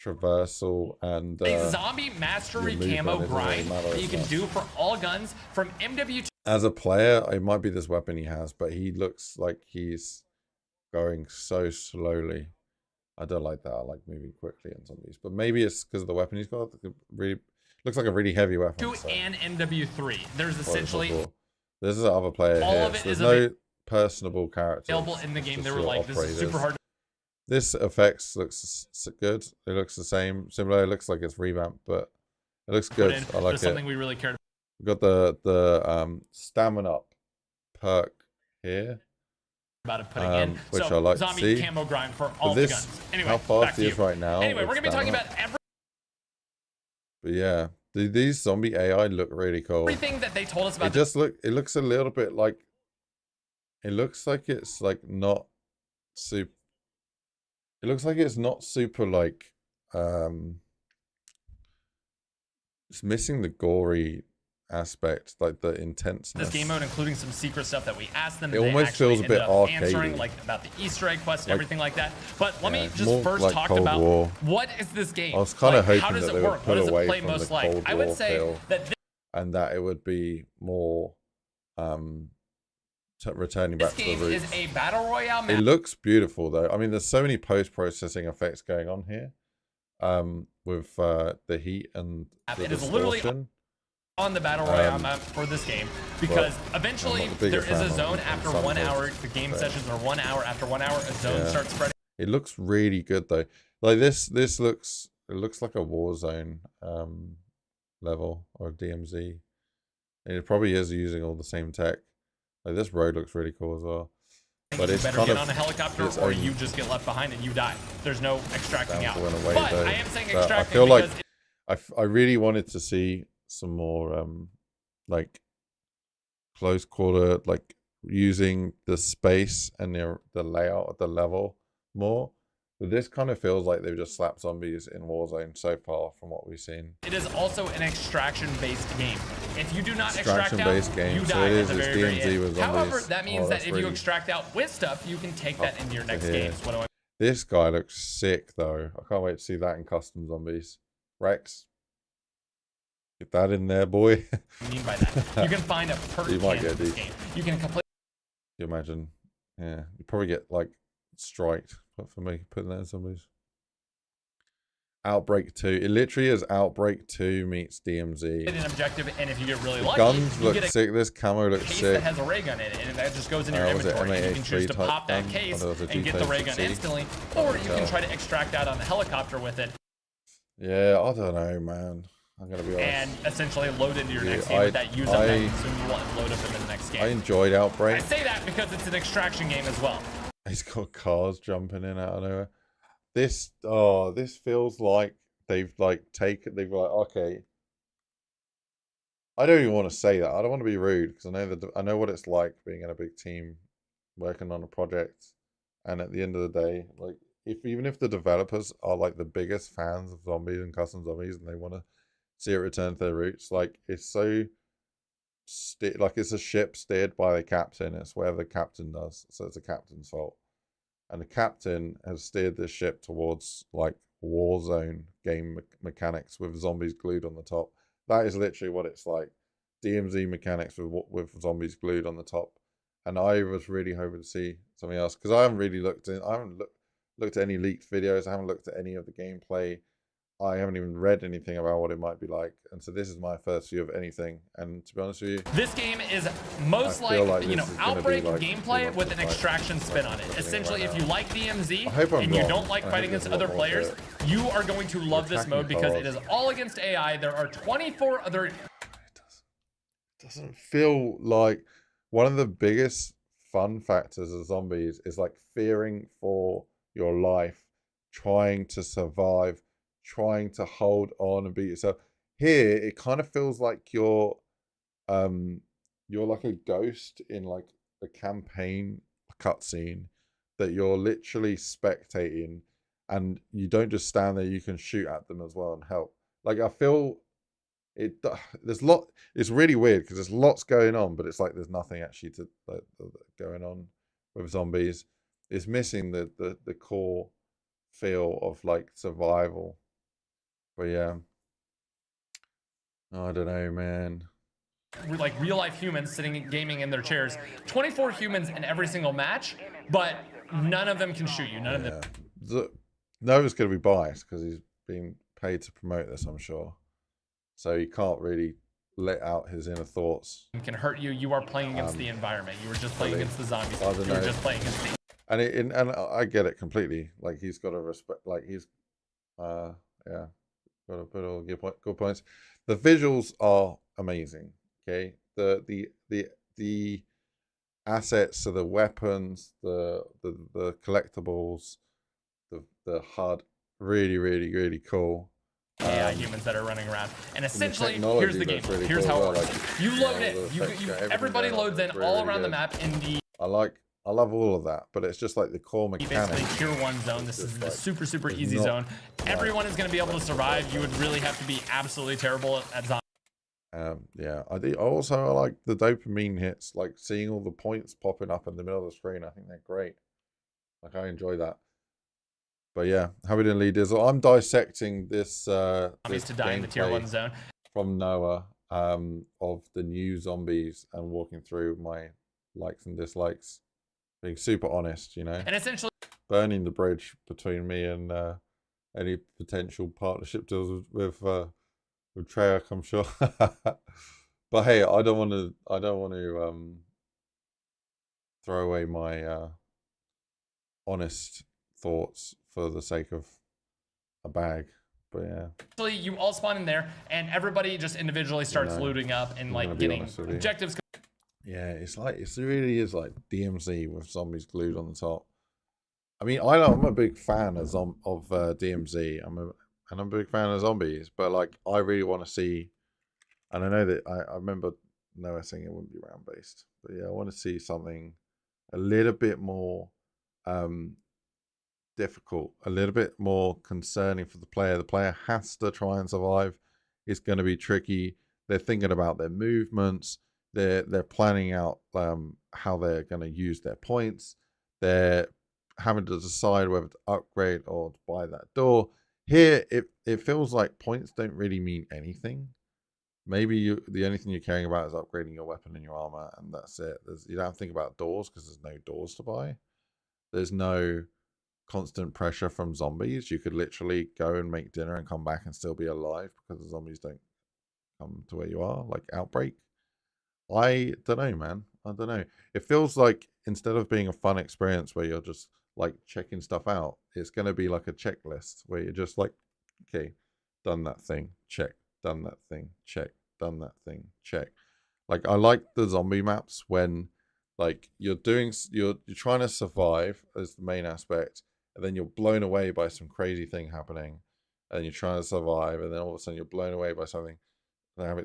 Speaker 1: traversal and
Speaker 3: a zombie mastery camo grind that you can do for all guns from MW2.
Speaker 1: As a player, it might be this weapon he has, but he looks like he's going so slowly. I don't like that. I like moving quickly in zombies, but maybe it's because of the weapon he's got. It really looks like a really heavy weapon.
Speaker 3: So. And MW3. There's essentially
Speaker 1: there's the other player
Speaker 3: all
Speaker 1: here.
Speaker 3: Of it
Speaker 1: so
Speaker 3: is
Speaker 1: there's no personable characters
Speaker 3: available in the game. They were like, this is super hard.
Speaker 1: This effects looks good. It looks the same, similar. It looks like it's revamped, but it looks good. I like it.
Speaker 3: Something we really cared.
Speaker 1: We've got the stamina up perk here.
Speaker 3: About it putting in,
Speaker 1: which
Speaker 3: so
Speaker 1: I like
Speaker 3: zombie
Speaker 1: to see.
Speaker 3: Camo grind for all the guns. Anyway,
Speaker 1: how fast he is right now.
Speaker 3: Anyway, we're gonna be talking about
Speaker 1: But yeah, these zombie AI look really cool.
Speaker 3: Everything that they told us about.
Speaker 1: It looks a little bit like. It looks like it's like not super. It looks like it's not super like. It's missing the gory aspect, like the intenseness.
Speaker 3: This game mode, including some secret stuff that we asked them.
Speaker 1: It almost feels a bit arcadey,
Speaker 3: answering like about the Easter egg quest and everything like that. But let me just first talk about what is this game.
Speaker 1: I was kind of hoping
Speaker 3: how does
Speaker 1: that
Speaker 3: it
Speaker 1: they
Speaker 3: work?
Speaker 1: would put
Speaker 3: What does
Speaker 1: away
Speaker 3: it play
Speaker 1: from
Speaker 3: most
Speaker 1: the
Speaker 3: like?
Speaker 1: Cold
Speaker 3: I would
Speaker 1: War
Speaker 3: say
Speaker 1: feel,
Speaker 3: that
Speaker 1: and that it would be more returning back to the roots.
Speaker 3: This game is a battle royale map.
Speaker 1: It looks beautiful though. I mean, there's so many post-processing effects going on here, with the heat and the distortion.
Speaker 3: On the battle royale map for this game, because eventually there is a zone after 1 hour. The game sessions are 1 hour. After 1 hour, a zone starts spreading.
Speaker 1: It looks really good though. Like this looks, it looks like a Warzone level or DMZ. And it probably is using all the same tech. Like this road looks really cool as well. But it's
Speaker 3: better
Speaker 1: kind
Speaker 3: get
Speaker 1: of
Speaker 3: on a helicopter or you just get left behind and you die. There's no extracting out. But I am saying extracting.
Speaker 1: I feel like I really wanted to see some more like close quarter, like using the space and the layout of the level more. But this kind of feels like they've just slapped zombies in Warzone so far from what we've seen.
Speaker 3: It is also an extraction-based game. If you do not extract out,
Speaker 1: game.
Speaker 3: you
Speaker 1: so
Speaker 3: die
Speaker 1: it
Speaker 3: at the very, very end.
Speaker 1: with
Speaker 3: However, that means that if you extract out with stuff, you can take that into your next games. What do I?
Speaker 1: This guy looks sick though. I can't wait to see that in custom zombies. Rex, get that in there, boy.
Speaker 3: What I mean by that, you can find a perk in this game. You can complete.
Speaker 1: You imagine? Yeah, you probably get like striked. But for me, putting that in zombies. Outbreak 2. It literally is Outbreak 2 meets DMZ.
Speaker 3: An objective, and if you get really lucky,
Speaker 1: guns look sick. This camo looks
Speaker 3: case
Speaker 1: sick.
Speaker 3: That has a ray gun in it, and that just goes in your inventory. You can choose to pop that case and get the ray gun instantly, or you can try to extract out on the helicopter with it.
Speaker 1: Yeah, I don't know, man. I'm gonna be honest.
Speaker 3: And essentially load into your next game with that use up that consume you want and load up into the next game.
Speaker 1: I enjoyed Outbreak.
Speaker 3: I say that because it's an extraction game as well.
Speaker 1: He's got cars jumping in out of nowhere. This feels like they've like okay. I don't even want to say that. I don't want to be rude because I know what it's like being in a big team, working on a project, and at the end of the day, like even if the developers are like the biggest fans of zombies and custom zombies, and they want to see it return to their roots, like it's so. Like it's a ship steered by the captain. It's whatever the captain does, so it's the captain's fault. And the captain has steered this ship towards like Warzone game mechanics with zombies glued on the top. That is literally what it's like. DMZ mechanics with zombies glued on the top. And I was really hoping to see something else because I haven't really looked at any leaked videos. I haven't looked at any of the gameplay. I haven't even read anything about what it might be like, and so this is my first view of anything. And to be honest with you,
Speaker 3: this game is most like Outbreak like gameplay with an extraction spin on it. Essentially, if you like DMZ and you don't like fighting against other players, you are going to love this mode because it is all against AI. There are 24 other.
Speaker 1: It doesn't feel like one of the biggest fun factors of zombies is like fearing for your life, trying to survive, trying to hold on and beat yourself. Here, it kind of feels like you're like a ghost in like a campaign cutscene that you're literally spectating, and you don't just stand there, you can shoot at them as well and help. Like, I feel there's it's really weird because there's lots going on, but it's like there's nothing actually to going on with zombies. It's missing the core feel of like survival. But yeah, I don't know, man.
Speaker 3: Like real life humans sitting gaming in their chairs, 24 humans in every single match, but none of them can shoot you. None of them.
Speaker 1: Nova's going to be biased because he's being paid to promote this, I'm sure. So he can't really let out his inner thoughts.
Speaker 3: It can hurt you. You are playing against the environment. You were just playing against the zombies. You were just playing against the...
Speaker 1: And I get it completely. Like, he's got to respect. Like, he's yeah, got to put all good points. The visuals are amazing. Okay, the assets, so the weapons, the collectibles, the HUD, really cool.
Speaker 3: AI humans that are running around, and essentially here's the game. Really here's how it works. You load in. Everybody loads in all around the map in the.
Speaker 1: I love all of that, but it's just like the core mechanics.
Speaker 3: Basically tier 1 zone. This is the super easy zone. Everyone is going to be able to survive. You would really have to be absolutely terrible at zombies.
Speaker 1: Yeah, I like the dopamine hits, like seeing all the points popping up in the middle of the screen. I think they're great. Like, I enjoy that. But yeah, how we doing, Lee Dizzle? I'm dissecting this
Speaker 3: zombies to die in the tier 1 zone
Speaker 1: from Noah of the new zombies, and walking through my likes and dislikes, being super honest, you know, and essentially burning the bridge between me and any potential partnership deals with Treyarch, I'm sure. But hey, I don't want to throw away my honest thoughts for the sake of a bag. But yeah,
Speaker 3: actually, you all spawn in there, and everybody just individually starts looting up and like getting objectives.
Speaker 1: Yeah, it really is like DMZ with zombies glued on the top. I mean, I'm a big fan of DMZ. I'm a big fan of zombies, but like, I really want to see, and I know that I remember Noah saying it wouldn't be round based, but yeah, I want to see something a little bit more difficult, a little bit more concerning for the player. The player has to try and survive. It's going to be tricky. They're thinking about their movements. They're planning out how they're going to use their points. They're having to decide whether to upgrade or to buy that door. Here, it feels like points don't really mean anything. Maybe the only thing you're caring about is upgrading your weapon and your armor, and that's it. You don't have to think about doors because there's no doors to buy. There's no constant pressure from zombies. You could literally go and make dinner and come back and still be alive because the zombies don't come to where you are, like Outbreak. I don't know, man. I don't know. It feels like instead of being a fun experience where you're just like checking stuff out, it's going to be like a checklist where you're just like, okay, done that thing, check, done that thing, check, done that thing, check. Like, I like the zombie maps when like you're trying to survive as the main aspect, and then you're blown away by some crazy thing happening, and you're trying to survive, and then all of a sudden you're blown away by something.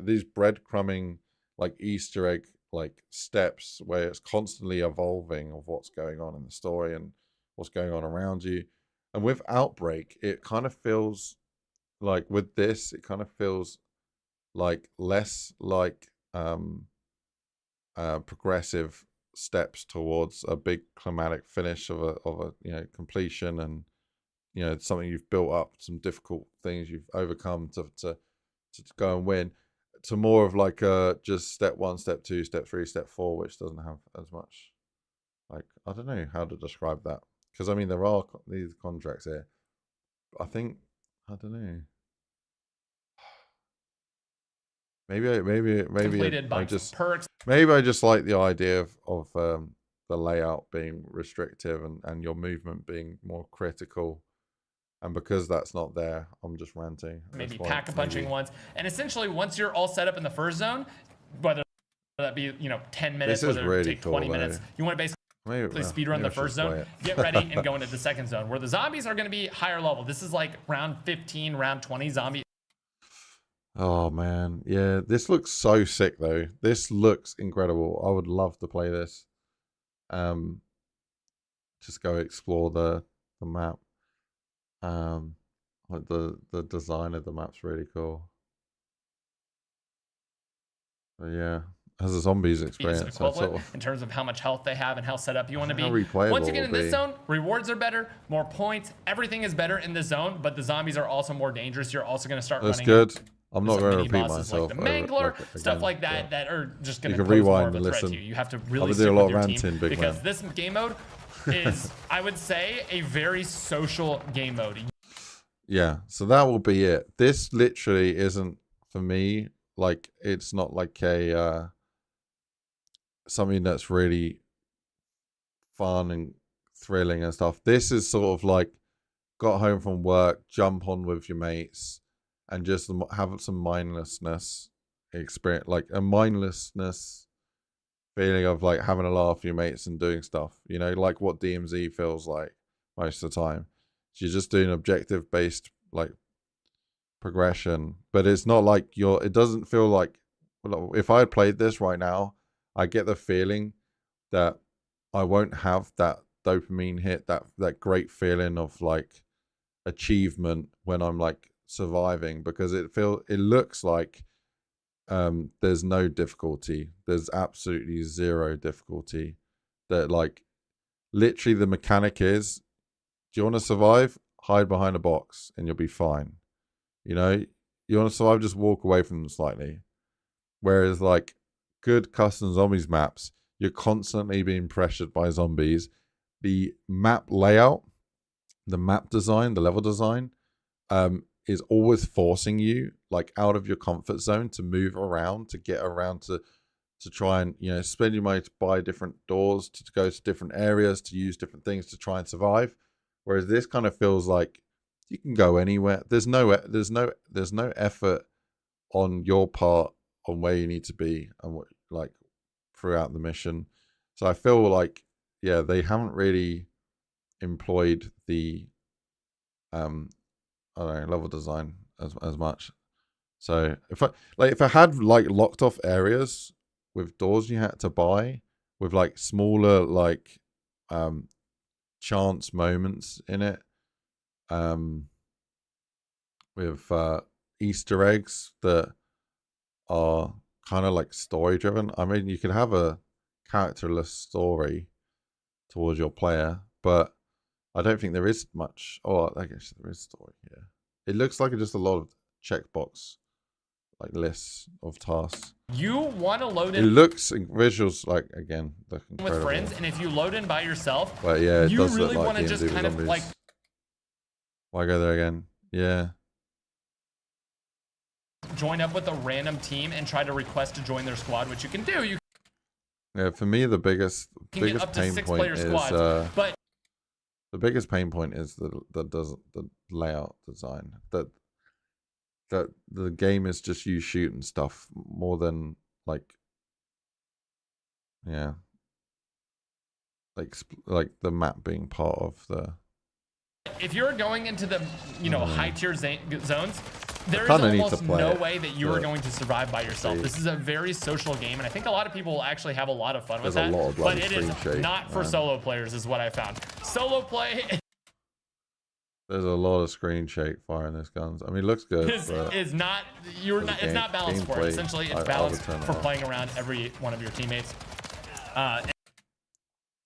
Speaker 1: These breadcrumbing like Easter egg like steps where it's constantly evolving of what's going on in the story and what's going on around you. And with Outbreak, it kind of feels like, with this, it kind of feels like less like progressive steps towards a big climatic finish of a completion, and something you've built up, some difficult things you've overcome to go and win, to more of like just step 1, step 2, step 3, step 4, which doesn't have as much, like, I don't know how to describe that, because I mean there are these contracts here. I think, I don't know, maybe I just perks. Maybe I just like the idea of the layout being restrictive and your movement being more critical. And because that's not there, I'm just ranting.
Speaker 3: Maybe pack-a-punching ones. And essentially, once you're all set up in the first zone, whether that be 10 minutes, whether it take 20 minutes, you want to basically speedrun the first zone, get ready, and go into the second zone, where the zombies are going to be higher level. This is like round 15, round 20 zombie.
Speaker 1: Oh man, yeah, this looks so sick though. This looks incredible. I would love to play this. Just go explore the map. Like the design of the map's really cool. But yeah, as a zombies experience,
Speaker 3: equivalent in terms of how much health they have and how set up you want to be.
Speaker 1: Replayable
Speaker 3: Once you get in this zone, rewards are better, more points, everything is better in this zone, but the zombies are also more dangerous. You're also going to start running.
Speaker 1: That's good. I'm not going to repeat myself.
Speaker 3: Like the Mangler, stuff like that, that are just going to pose
Speaker 1: rewind
Speaker 3: more of a
Speaker 1: and
Speaker 3: threat
Speaker 1: listen.
Speaker 3: to you. You have to really
Speaker 1: do a
Speaker 3: stick
Speaker 1: lot
Speaker 3: with your
Speaker 1: of
Speaker 3: team
Speaker 1: ranting, big
Speaker 3: because
Speaker 1: man.
Speaker 3: this game mode is, I would say, a very social game mode.
Speaker 1: Yeah, so that will be it. This literally isn't for me. Like, it's not like a something that's really fun and thrilling and stuff. This is sort of like got home from work, jump on with your mates, and just have some mindlessness experience, like a mindlessness feeling of like having a laugh with your mates and doing stuff. You know, like what DMZ feels like most of the time. So you're just doing objective based like progression, but it's not like it doesn't feel like, if I had played this right now, I get the feeling that I won't have that dopamine hit, that great feeling of like achievement when I'm like surviving, because it looks like there's no difficulty. There's absolutely zero difficulty. That like literally the mechanic is, do you want to survive? Hide behind a box and you'll be fine. You know, you want to survive, just walk away from them slightly. Whereas like good custom zombies maps, you're constantly being pressured by zombies. The map layout, the map design, the level design, is always forcing you like out of your comfort zone to move around, to get around, to try and, you know, spend your money to buy different doors, to go to different areas, to use different things to try and survive. Whereas this kind of feels like you can go anywhere. There's no effort on your part on where you need to be and what, like, throughout the mission. So I feel like, yeah, they haven't really employed the I don't know, level design as much. So if I had like locked off areas with doors you had to buy, with like smaller like chance moments in it, with Easter eggs that are kind of like story driven. I mean, you could have a characterless story towards your player, but I don't think there is much. Oh, I guess there is story here. It looks like just a lot of checkbox, like lists of tasks.
Speaker 3: You want to load in.
Speaker 1: It looks visuals like, again,
Speaker 3: with friends, and if you load in by yourself,
Speaker 1: but yeah, it
Speaker 3: you
Speaker 1: does
Speaker 3: really
Speaker 1: look
Speaker 3: want
Speaker 1: like
Speaker 3: to just kind of like.
Speaker 1: Why go there again? Yeah.
Speaker 3: Join up with a random team and try to request to join their squad, which you can do.
Speaker 1: Yeah, for me, the biggest pain point is
Speaker 3: but
Speaker 1: the biggest pain point is the layout design. That the game is just you shooting stuff more than like, yeah, like the map being part of the.
Speaker 3: If you're going into the, you know, high tier zones, there is almost no way that you are going to survive by yourself. This is a very social game, and I think a lot of people will actually have a lot of fun with that. But it is not for solo players, is what I found. Solo play.
Speaker 1: There's a lot of screen shake firing this guns. I mean, it looks good.
Speaker 3: It's not balanced for it. Essentially, it's balanced for playing around every one of your teammates.
Speaker 1: Yeah,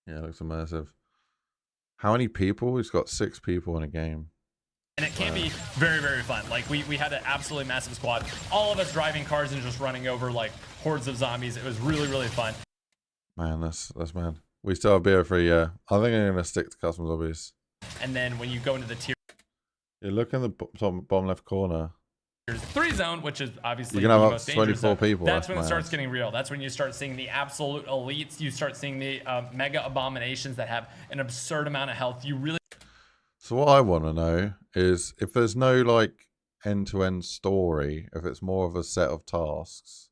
Speaker 1: it looks immersive. How many people? He's got 6 people in a game.
Speaker 3: And it can be very, very fun. Like we had an absolutely massive squad. All of us driving cars and just running over like hordes of zombies. It was really, really fun.
Speaker 1: Man, that's mad. We still have beer for a year. I think I'm gonna stick to custom zombies.
Speaker 3: And then when you go into the tier,
Speaker 1: you look in the bottom left corner.
Speaker 3: There's 3 zone, which is obviously
Speaker 1: you can have
Speaker 3: the most
Speaker 1: 24 people.
Speaker 3: That's when it starts getting real. That's when you start seeing the absolute elites. You start seeing the mega abominations that have an absurd amount of health. You really.
Speaker 1: So what I want to know is if there's no like end-to-end story, if it's more of a set of tasks,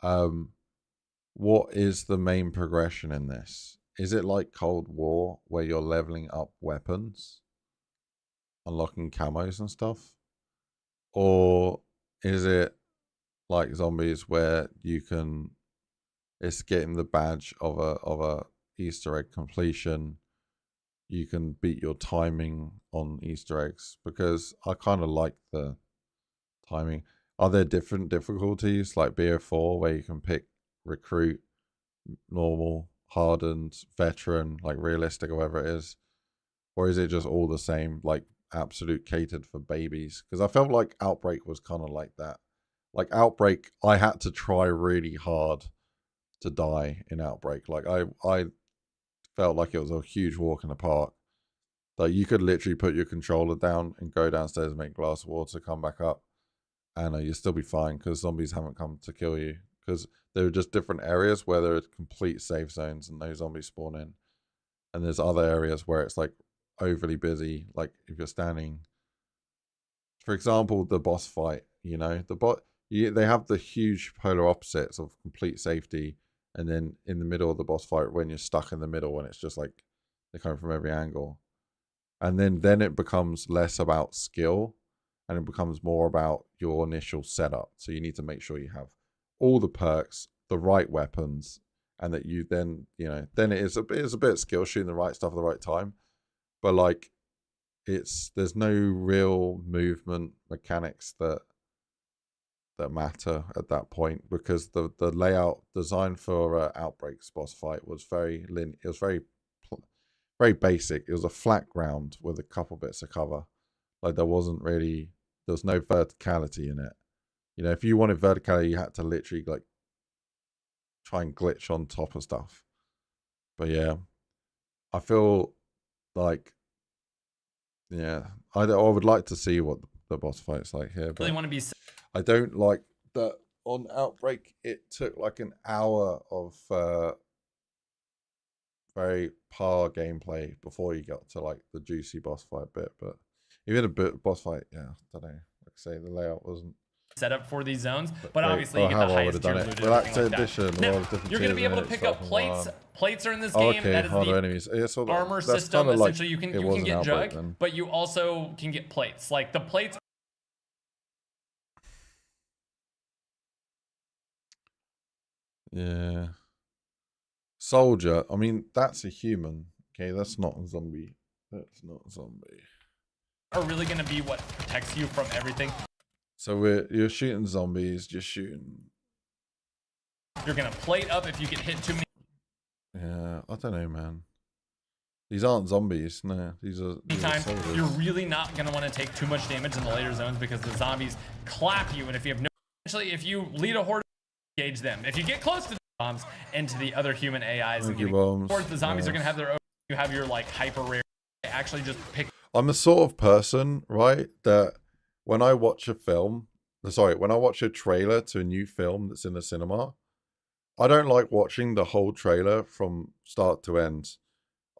Speaker 1: what is the main progression in this? Is it like Cold War where you're leveling up weapons, unlocking camos and stuff? Or is it like zombies where you can, it's getting the badge of a Easter egg completion. You can beat your timing on Easter eggs, because I kind of like the timing. Are there different difficulties like BO4 where you can pick recruit, normal, hardened, veteran, like realistic or whatever it is? Or is it just all the same, like absolute catered for babies? Because I felt like Outbreak was kind of like that. Like Outbreak, I had to try really hard to die in Outbreak. Like I felt like it was a huge walk in the park. Like you could literally put your controller down and go downstairs and make a glass of water, come back up, and you'll still be fine because zombies haven't come to kill you. Because there are just different areas where there are complete safe zones and no zombies spawn in. And there's other areas where it's like overly busy. Like if you're standing, for example, the boss fight, you know, they have the huge polar opposites of complete safety, and then in the middle of the boss fight when you're stuck in the middle and it's just like they're coming from every angle. And then it becomes less about skill and it becomes more about your initial setup. So you need to make sure you have all the perks, the right weapons, and that you then, you know, then it is a bit of skill, shooting the right stuff at the right time. But like there's no real movement mechanics that matter at that point, because the layout design for Outbreak's boss fight was very it was very basic. It was a flat ground with a couple bits of cover. Like there was no verticality in it. You know, if you wanted verticality, you had to literally like try and glitch on top of stuff. But yeah, I feel like, yeah, I would like to see what the boss fight's like here. But
Speaker 3: really want to be.
Speaker 1: I don't like that on Outbreak. It took like an hour of very par gameplay before you got to like the juicy boss fight bit. But even a bit boss fight, yeah, I don't know. Like I say, the layout wasn't
Speaker 3: set up for these zones, but obviously you get the highest tier looted.
Speaker 1: Relaxed edition. Now,
Speaker 3: you're going to be able to pick up plates. Plates are in this game.
Speaker 1: Okay,
Speaker 3: that is
Speaker 1: harder
Speaker 3: the
Speaker 1: enemies. Yeah, so
Speaker 3: armor system.
Speaker 1: Like
Speaker 3: essentially, you can get jug, but you also can get plates. Like the plates.
Speaker 1: Yeah. Soldier. I mean, that's a human. Okay, that's not a zombie. That's not a zombie.
Speaker 3: Are really going to be what protects you from everything.
Speaker 1: So you're shooting zombies, you're shooting.
Speaker 3: You're gonna plate up if you get hit too many.
Speaker 1: Yeah, I don't know, man. These aren't zombies. No, these are soldiers.
Speaker 3: You're really not gonna want to take too much damage in the later zones because the zombies clap you, and if you have no, essentially, if you lead a horde, engage them. If you get close to the bombs and to the other human AIs, and the zombies are gonna have their own. You have your like hyper rare. Actually, just pick.
Speaker 1: I'm the sort of person, right, that when I watch a trailer to a new film that's in the cinema, I don't like watching the whole trailer from start to end.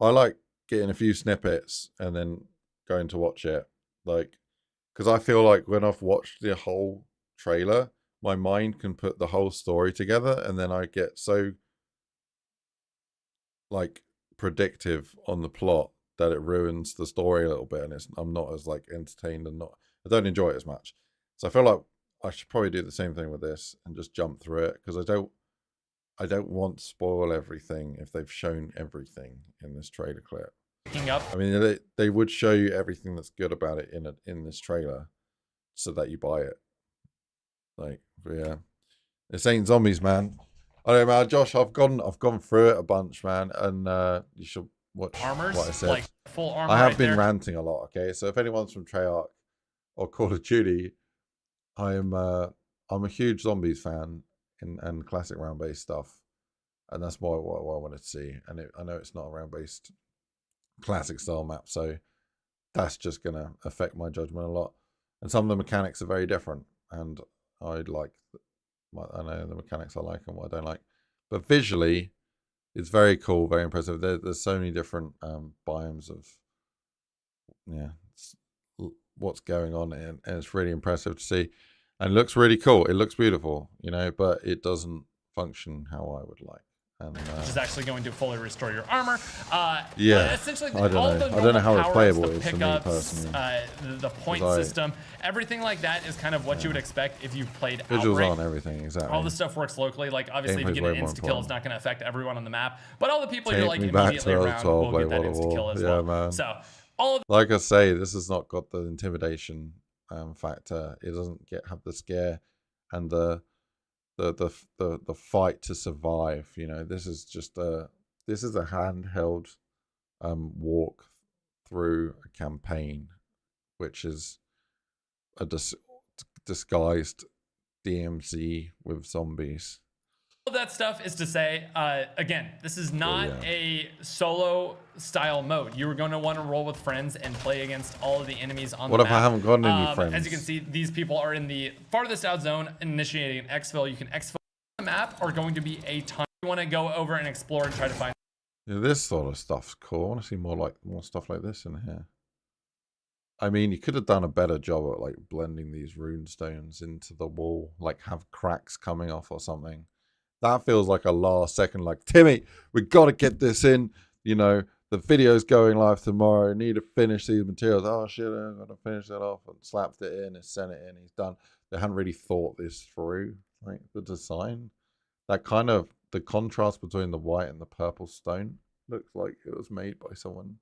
Speaker 1: I like getting a few snippets and then going to watch it. Like, because I feel like when I've watched the whole trailer, my mind can put the whole story together, and then I get so like predictive on the plot that it ruins the story a little bit, and I'm not as like entertained, and I don't enjoy it as much. So I feel like I should probably do the same thing with this and just jump through it, because I don't want to spoil everything if they've shown everything in this trailer clip. I mean, they would show you everything that's good about it in this trailer, so that you buy it. Like, yeah, this ain't zombies, man. I don't know, man. Josh, I've gone through it a bunch, man, and you should watch what I said.
Speaker 3: Like full armor.
Speaker 1: I have been ranting a lot. Okay, so if anyone's from Treyarch or Call of Duty, I'm a huge zombies fan and classic round-based stuff, and that's what I wanted to see. And I know it's not a round-based classic style map, so that's just gonna affect my judgment a lot. And some of the mechanics are very different, and I know the mechanics I like and what I don't like, but visually, it's very cool, very impressive. There's so many different biomes of what's going on, and it's really impressive to see, and it looks really cool. It looks beautiful, you know, but it doesn't function how I would like. And,
Speaker 3: which is actually going to fully restore your armor.
Speaker 1: Yeah,
Speaker 3: essentially,
Speaker 1: I don't know how replayable it is for me personally.
Speaker 3: The point system, everything like that is kind of what you would expect if you've played
Speaker 1: visuals
Speaker 3: Outbreak.
Speaker 1: on everything, exactly.
Speaker 3: All the stuff works locally. Like obviously, if you get an insta kill, it's not going to affect everyone on the map. But all the people you're like immediately around will get that insta kill as well.
Speaker 1: Man.
Speaker 3: So all of
Speaker 1: like I say, this has not got the intimidation factor. It doesn't have the scare and the fight to survive. You know, this is just a handheld walk through a campaign, which is a disguised DMZ with zombies.
Speaker 3: all that stuff is to say, again, this is not a solo style mode. You're going to want to roll with friends and play against all of the enemies on the map.
Speaker 1: What if I haven't got any friends?
Speaker 3: As you can see, these people are in the farthest out zone, initiating an exfil. You can exfil the map are going to be a ton. You want to go over and explore and try to find.
Speaker 1: Yeah, this sort of stuff's cool. I want to see more stuff like this in here. I mean, you could have done a better job at like blending these rune stones into the wall, like have cracks coming off or something. That feels like a last second, like, Timmy, we got to get this in. You know, the video's going live tomorrow. I need to finish these materials. Oh, shit, I'm going to finish that off. And slapped it in and sent it in. He's done. They hadn't really thought this through, like the design. That kind of, the contrast between the white and the purple stone looks like it was made by someone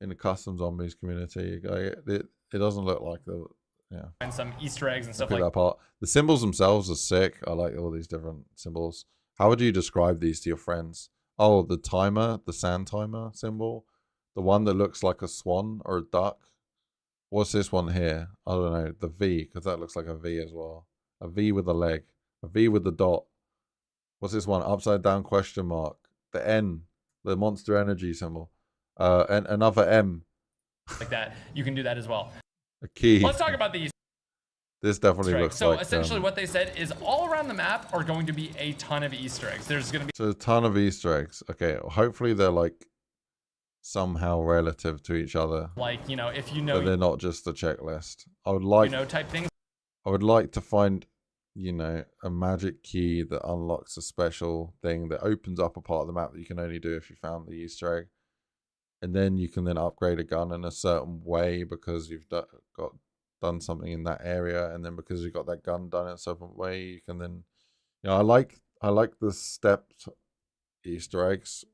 Speaker 1: in the custom zombies community. It doesn't look like the... Yeah.
Speaker 3: Find some Easter eggs and stuff
Speaker 1: like
Speaker 3: that
Speaker 1: part. The symbols themselves are sick. I like all these different symbols. How would you describe these to your friends? Oh, the timer, the sand timer symbol. The one that looks like a swan or a duck. What's this one here? I don't know. The V, because that looks like a V as well. A V with a leg. A V with the dot. What's this one? Upside down question mark. The N, the Monster Energy symbol. And another M.
Speaker 3: Like that. You can do that as well.
Speaker 1: A key.
Speaker 3: Let's talk about these.
Speaker 1: This definitely looks like...
Speaker 3: So essentially what they said is all around the map are going to be a ton of Easter eggs. There's going to be...
Speaker 1: So a ton of Easter eggs. Okay, hopefully they're like somehow relative to each other.
Speaker 3: Like, you know, if you know...
Speaker 1: But they're not just a checklist. I would like...
Speaker 3: You know, type things.
Speaker 1: I would like to find, you know, a magic key that unlocks a special thing that opens up a part of the map that you can only do if you found the Easter egg. And then you can then upgrade a gun in a certain way because you've done something in that area, and then because you've got that gun done in a certain way, you can then, you know, I like the stepped Easter eggs.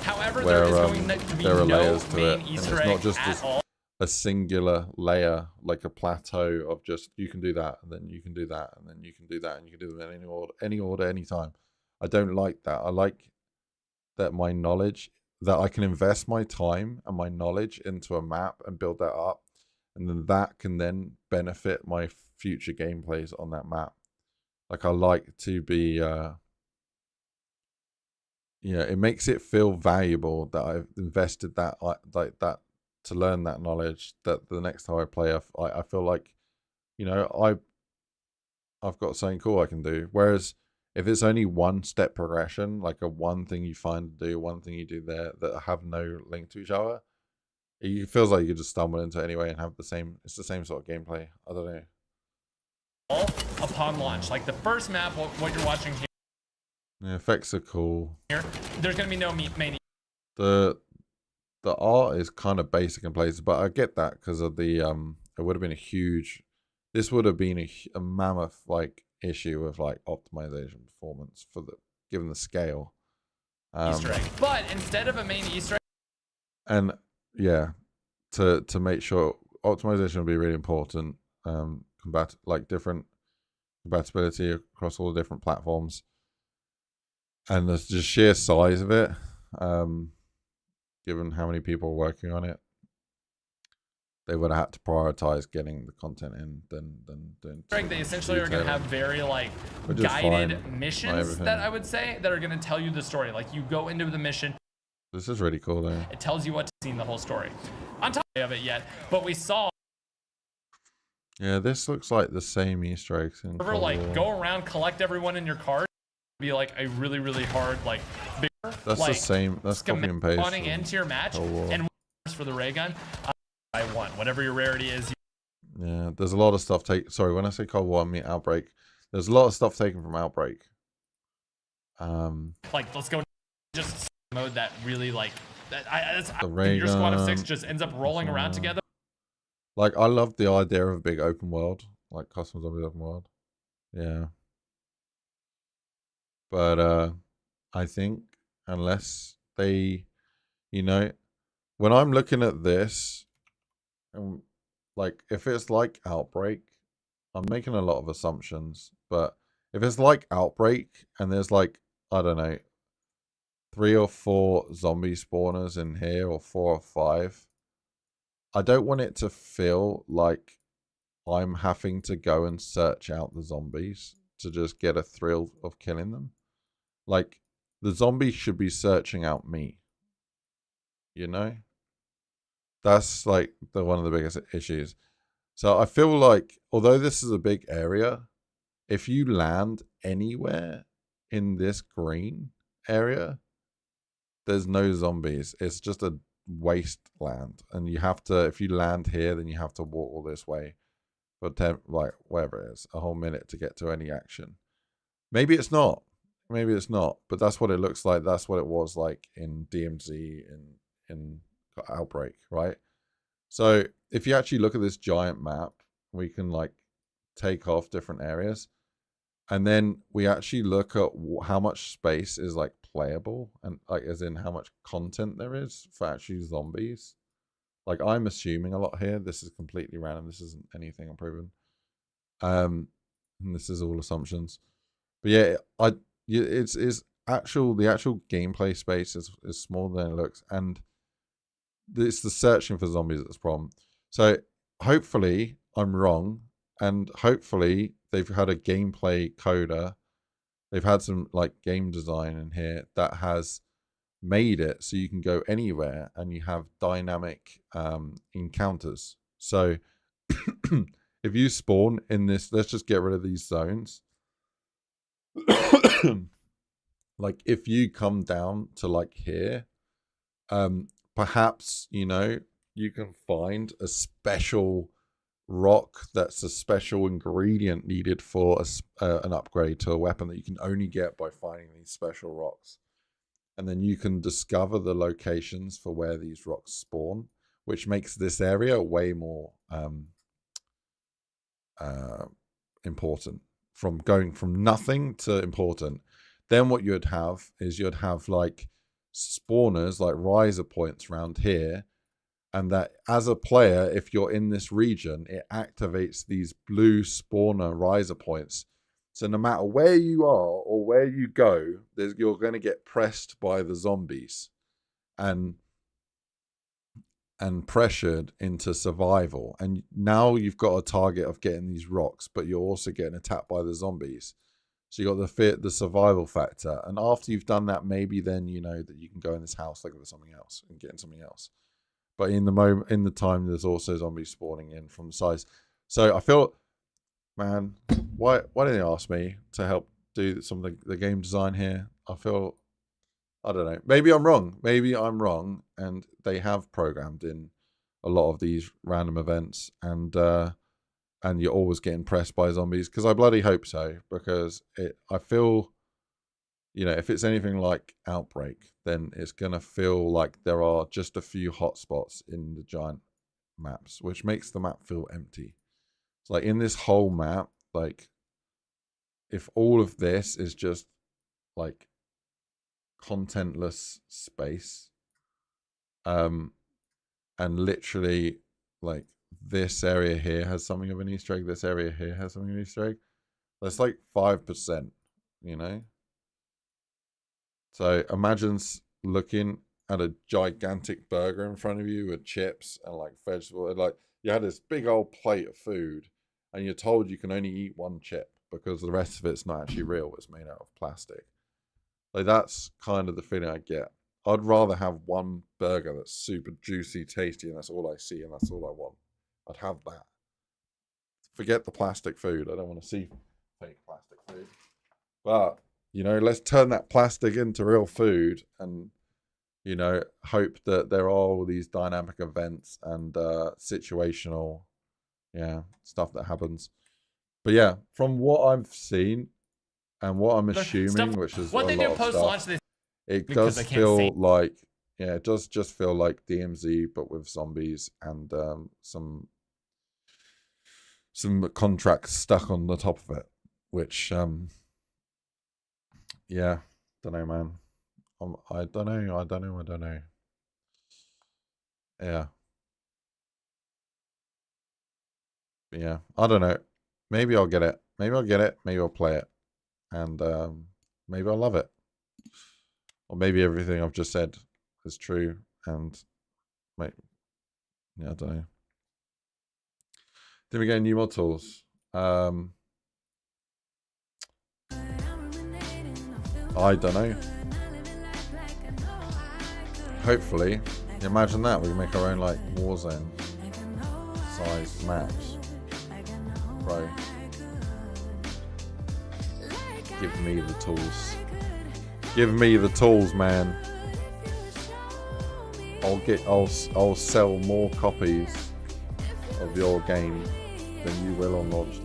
Speaker 3: However, there is going to be no main Easter egg
Speaker 1: not just
Speaker 3: at all.
Speaker 1: A singular layer, like a plateau of just you can do that, and then you can do that, and then you can do that, and you can do them in any order, anytime. I don't like that. I like that my knowledge, that I can invest my time and my knowledge into a map and build that up, and then that can then benefit my future gameplays on that map. Like, I like to be it makes it feel valuable that I've invested that, like that, to learn that knowledge, that the next time I play, I feel like, you know, I've got something cool I can do. Whereas if it's only one step progression, like a one thing you find to do, one thing you do there that have no link to each other, it feels like you could just stumble into it anyway and have it's the same sort of gameplay. I don't know.
Speaker 3: All upon launch, like the first map, what you're watching here.
Speaker 1: The effects are cool.
Speaker 3: There's going to be no main.
Speaker 1: The art is kind of basic in places, but I get that because of the it would have been this would have been a mammoth like issue of like optimization performance given the scale.
Speaker 3: Easter egg. But instead of a main Easter egg,
Speaker 1: and yeah, to make sure optimization will be really important. Different compatibility across all the different platforms, and the just sheer size of it. Given how many people are working on it, they would have had to prioritize getting the content in than doing.
Speaker 3: They essentially are going to have very like guided missions that I would say that are going to tell you the story. Like you go into the mission.
Speaker 1: This is really cool though.
Speaker 3: It tells you what to see in the whole story. On top of it yet, but we saw.
Speaker 1: Yeah, this looks like the same Easter eggs.
Speaker 3: Go around, collect everyone in your card. Be like a really, really hard like.
Speaker 1: That's like, the same. That's copy and paste.
Speaker 3: Spawning into your match and for the ray gun, I won. Whatever your rarity is.
Speaker 1: Yeah, there's a lot of stuff Sorry, when I say Cold War, I mean Outbreak. There's a lot of stuff taken from Outbreak.
Speaker 3: Like, let's go just mode that really like
Speaker 1: your
Speaker 3: squad of 6 just ends up rolling around together.
Speaker 1: Like, I love the idea of a big open world, like custom zombies open world. Yeah. But I think unless they, you know, when I'm looking at this, like if it's like Outbreak, I'm making a lot of assumptions, but if it's like Outbreak and there's like, I don't know, 3 or 4 zombie spawners in here, or 4 or 5, I don't want it to feel like I'm having to go and search out the zombies to just get a thrill of killing them. Like, the zombies should be searching out me. You know? That's like one of the biggest issues. So I feel like, although this is a big area, if you land anywhere in this green area, there's no zombies. It's just a wasteland. And you have to, if you land here, then you have to walk all this way for 10, like, whatever it is, a whole minute to get to any action. Maybe it's not. Maybe it's not. But that's what it looks like. That's what it was like in DMZ, in Outbreak, right? So if you actually look at this giant map, we can like take off different areas. And then we actually look at how much space is like playable, and like as in how much content there is for actually zombies. Like, I'm assuming a lot here. This is completely random. This isn't anything I'm proving. And this is all assumptions. But yeah, it's the actual gameplay space is smaller than it looks, and it's the searching for zombies that's the problem. So hopefully I'm wrong, and hopefully they've had a gameplay coder. They've had some like game design in here that has made it so you can go anywhere and you have dynamic encounters. So if you spawn in this, let's just get rid of these zones. Like, if you come down to like here, perhaps, you know, you can find a special rock that's a special ingredient needed for an upgrade to a weapon that you can only get by finding these special rocks. And then you can discover the locations for where these rocks spawn, which makes this area way more important, from going from nothing to important. Then what you'd have is you'd have like spawners, like riser points around here, and that as a player, if you're in this region, it activates these blue spawner riser points. So no matter where you are or where you go, you're going to get pressed by the zombies and pressured into survival. And now you've got a target of getting these rocks, but you're also getting attacked by the zombies. So you got the survival factor. And after you've done that, maybe then you know that you can go in this house looking for something else and get in something else. But in the time, there's also zombies spawning in from the sides. So I feel, man, why didn't they ask me to help do some of the game design here? I feel, I don't know. Maybe I'm wrong, and they have programmed in a lot of these random events, and you're always getting pressed by zombies, because I bloody hope so, because I feel, you know, if it's anything like Outbreak, then it's gonna feel like there are just a few hotspots in the giant maps, which makes the map feel empty. It's like, in this whole map, like, if all of this is just like contentless space, and literally like this area here has something of an Easter egg, this area here has something of an Easter egg, that's like 5%, you know? So imagine looking at a gigantic burger in front of you with chips and like vegetable, and like you had this big old plate of food, and you're told you can only eat one chip because the rest of it's not actually real, it's made out of plastic. Like, that's kind of the feeling I get. I'd rather have one burger that's super juicy, tasty, and that's all I see, and that's all I want. I'd have that. Forget the plastic food. I don't want to see fake plastic food. But, you know, let's turn that plastic into real food, and, you know, hope that there are all these dynamic events and situational, stuff that happens. But yeah, from what I've seen, And what I'm assuming, which is
Speaker 3: what
Speaker 1: a
Speaker 3: they
Speaker 1: lot
Speaker 3: do
Speaker 1: of
Speaker 3: post-launch,
Speaker 1: stuff, it does feel like, yeah, it does just feel like DMZ, but with zombies and some contracts stuck on the top of it, which, yeah, don't know, man. I don't know. Yeah. But yeah, I don't know. Maybe I'll get it. Maybe I'll play it. And maybe I'll love it. Or maybe everything I've just said is true. And, yeah, I don't know. Then we get new mod tools. I don't know. Hopefully, imagine that we can make our own like Warzone size maps. Bro, give me the tools. Give me the tools, man. I'll sell more copies of your game than you will on launch.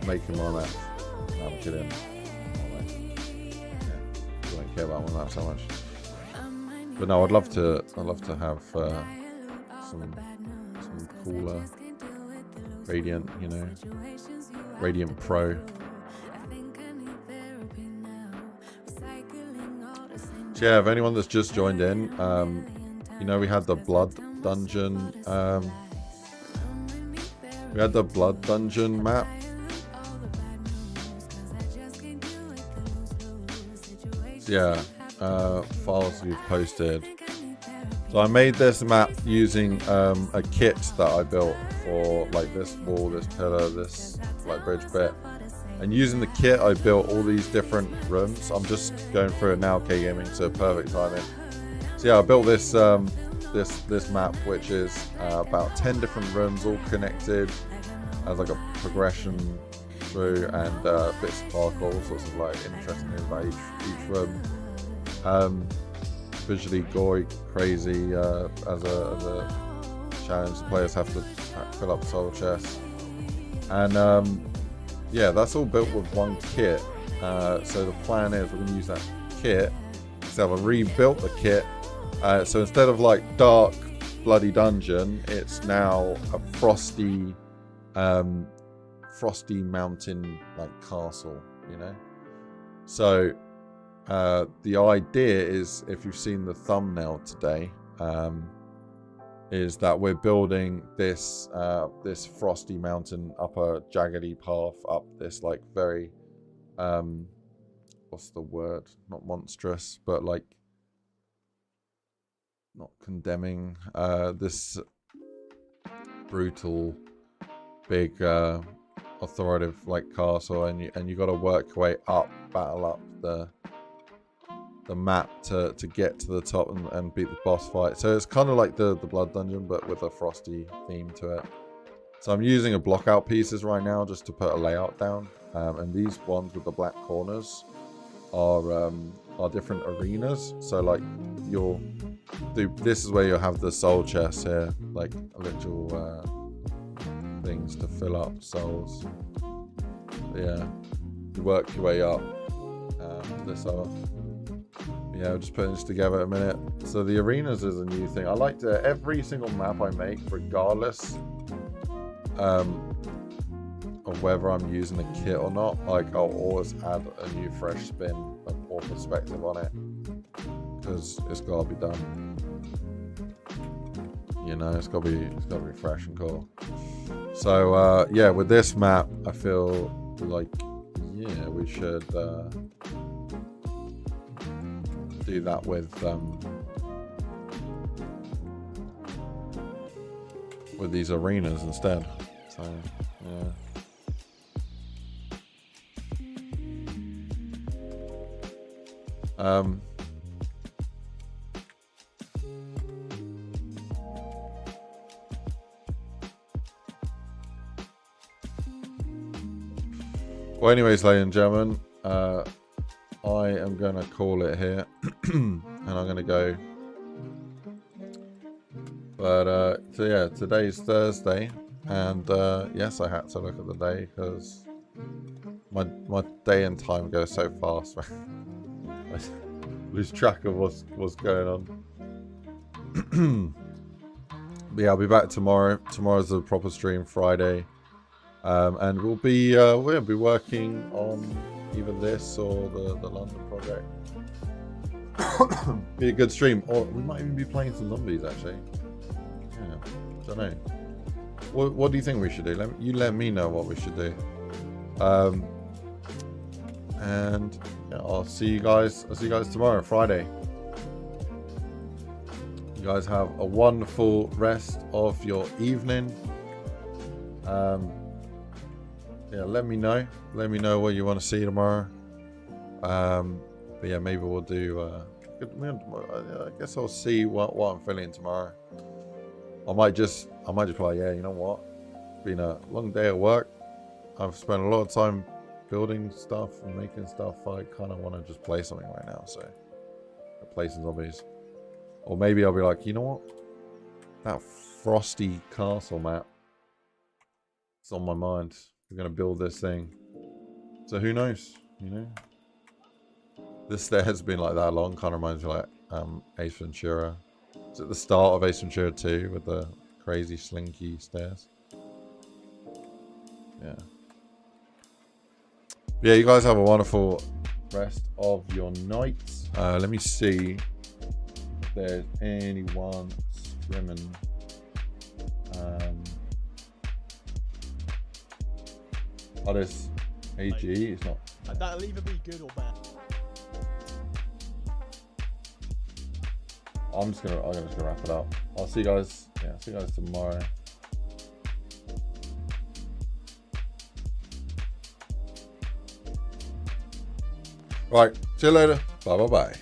Speaker 1: Making my maps. No, I'm kidding. I don't care about my maps so much. But no, I'd love to have some cooler Radiant, you know, Radiant Pro. So yeah, if anyone that's just joined in, you know, we had the Blood Dungeon. We had the Blood Dungeon map. So yeah, files we've posted. So I made this map using a kit that I built for like this wall, this pillar, this like bridge bit. And using the kit, I built all these different rooms. I'm just going through it now, K-Gaming, so perfect timing. So yeah, I built this this map, which is about 10 different rooms, all connected as like a progression through, and bits of parkour, all sorts of like interesting things about each room. Visually gory, crazy, as a challenge. The players have to fill up soul chests, and yeah, that's all built with one kit. So the plan is we're going to use that kit. So I've rebuilt the kit. So instead of like dark, bloody dungeon, it's now a frosty mountain like castle. You know. So the idea is, if you've seen the thumbnail today, is that we're building this this frosty mountain up a jaggedy path up this like very what's the word, not monstrous but like not condemning, this brutal big authoritative like castle, and you got to work your way up, battle up the map to get to the top and beat the boss fight. So it's kind of like the Blood Dungeon, but with a frosty theme to it. So I'm using a block out pieces right now just to put a layout down, and these ones with the black corners are different arenas. So like you'll do, this is where you'll have the soul chest here, like little things to fill up souls. Yeah, you work your way up. This off. Yeah, we're just putting this together a minute. So the arenas is a new thing. I like to, every single map I make, regardless of whether I'm using a kit or not, like I'll always add a new fresh spin or perspective on it, because it's gotta be done. You know, it's gotta be fresh and cool. So yeah, with this map, I feel like, yeah, we should do that with these arenas instead. So yeah. Well, anyways, ladies and gentlemen, I am going to call it here, and I'm going to go. But so yeah, today's Thursday, and yes, I had to look at the day because my day and time goes so fast, man. I lose track of what's going on. But yeah, I'll be back tomorrow. Tomorrow's a proper stream, Friday, and we'll be working on either this or the London project. Be a good stream, or we might even be playing some zombies actually. Yeah, don't know. What do you think we should do? You let me know what we should do. And yeah, I'll see you guys tomorrow, Friday. You guys have a wonderful rest of your evening. Yeah, let me know what you want to see tomorrow. But yeah, maybe we'll do. I guess I'll see what I'm feeling tomorrow. I might just be like, yeah, you know what? It's been a long day at work. I've spent a lot of time building stuff and making stuff. I kind of want to just play something right now, so I'll play some zombies. Or maybe I'll be like, you know what? That frosty castle map. It's on my mind. We're gonna build this thing. So who knows? You know. This stair has been like that long. Kind of reminds me like Ace Ventura. It's at the start of Ace Ventura 2 with the crazy slinky stairs. Yeah. Yeah, you guys have a wonderful rest of your night. Let me see if there's anyone scrimming. Oh, this AG is not.
Speaker 4: That'll either be good or bad.
Speaker 1: I'm just gonna wrap it up. I'll see you guys. Yeah, see you guys tomorrow. Right, see you later. Bye bye bye.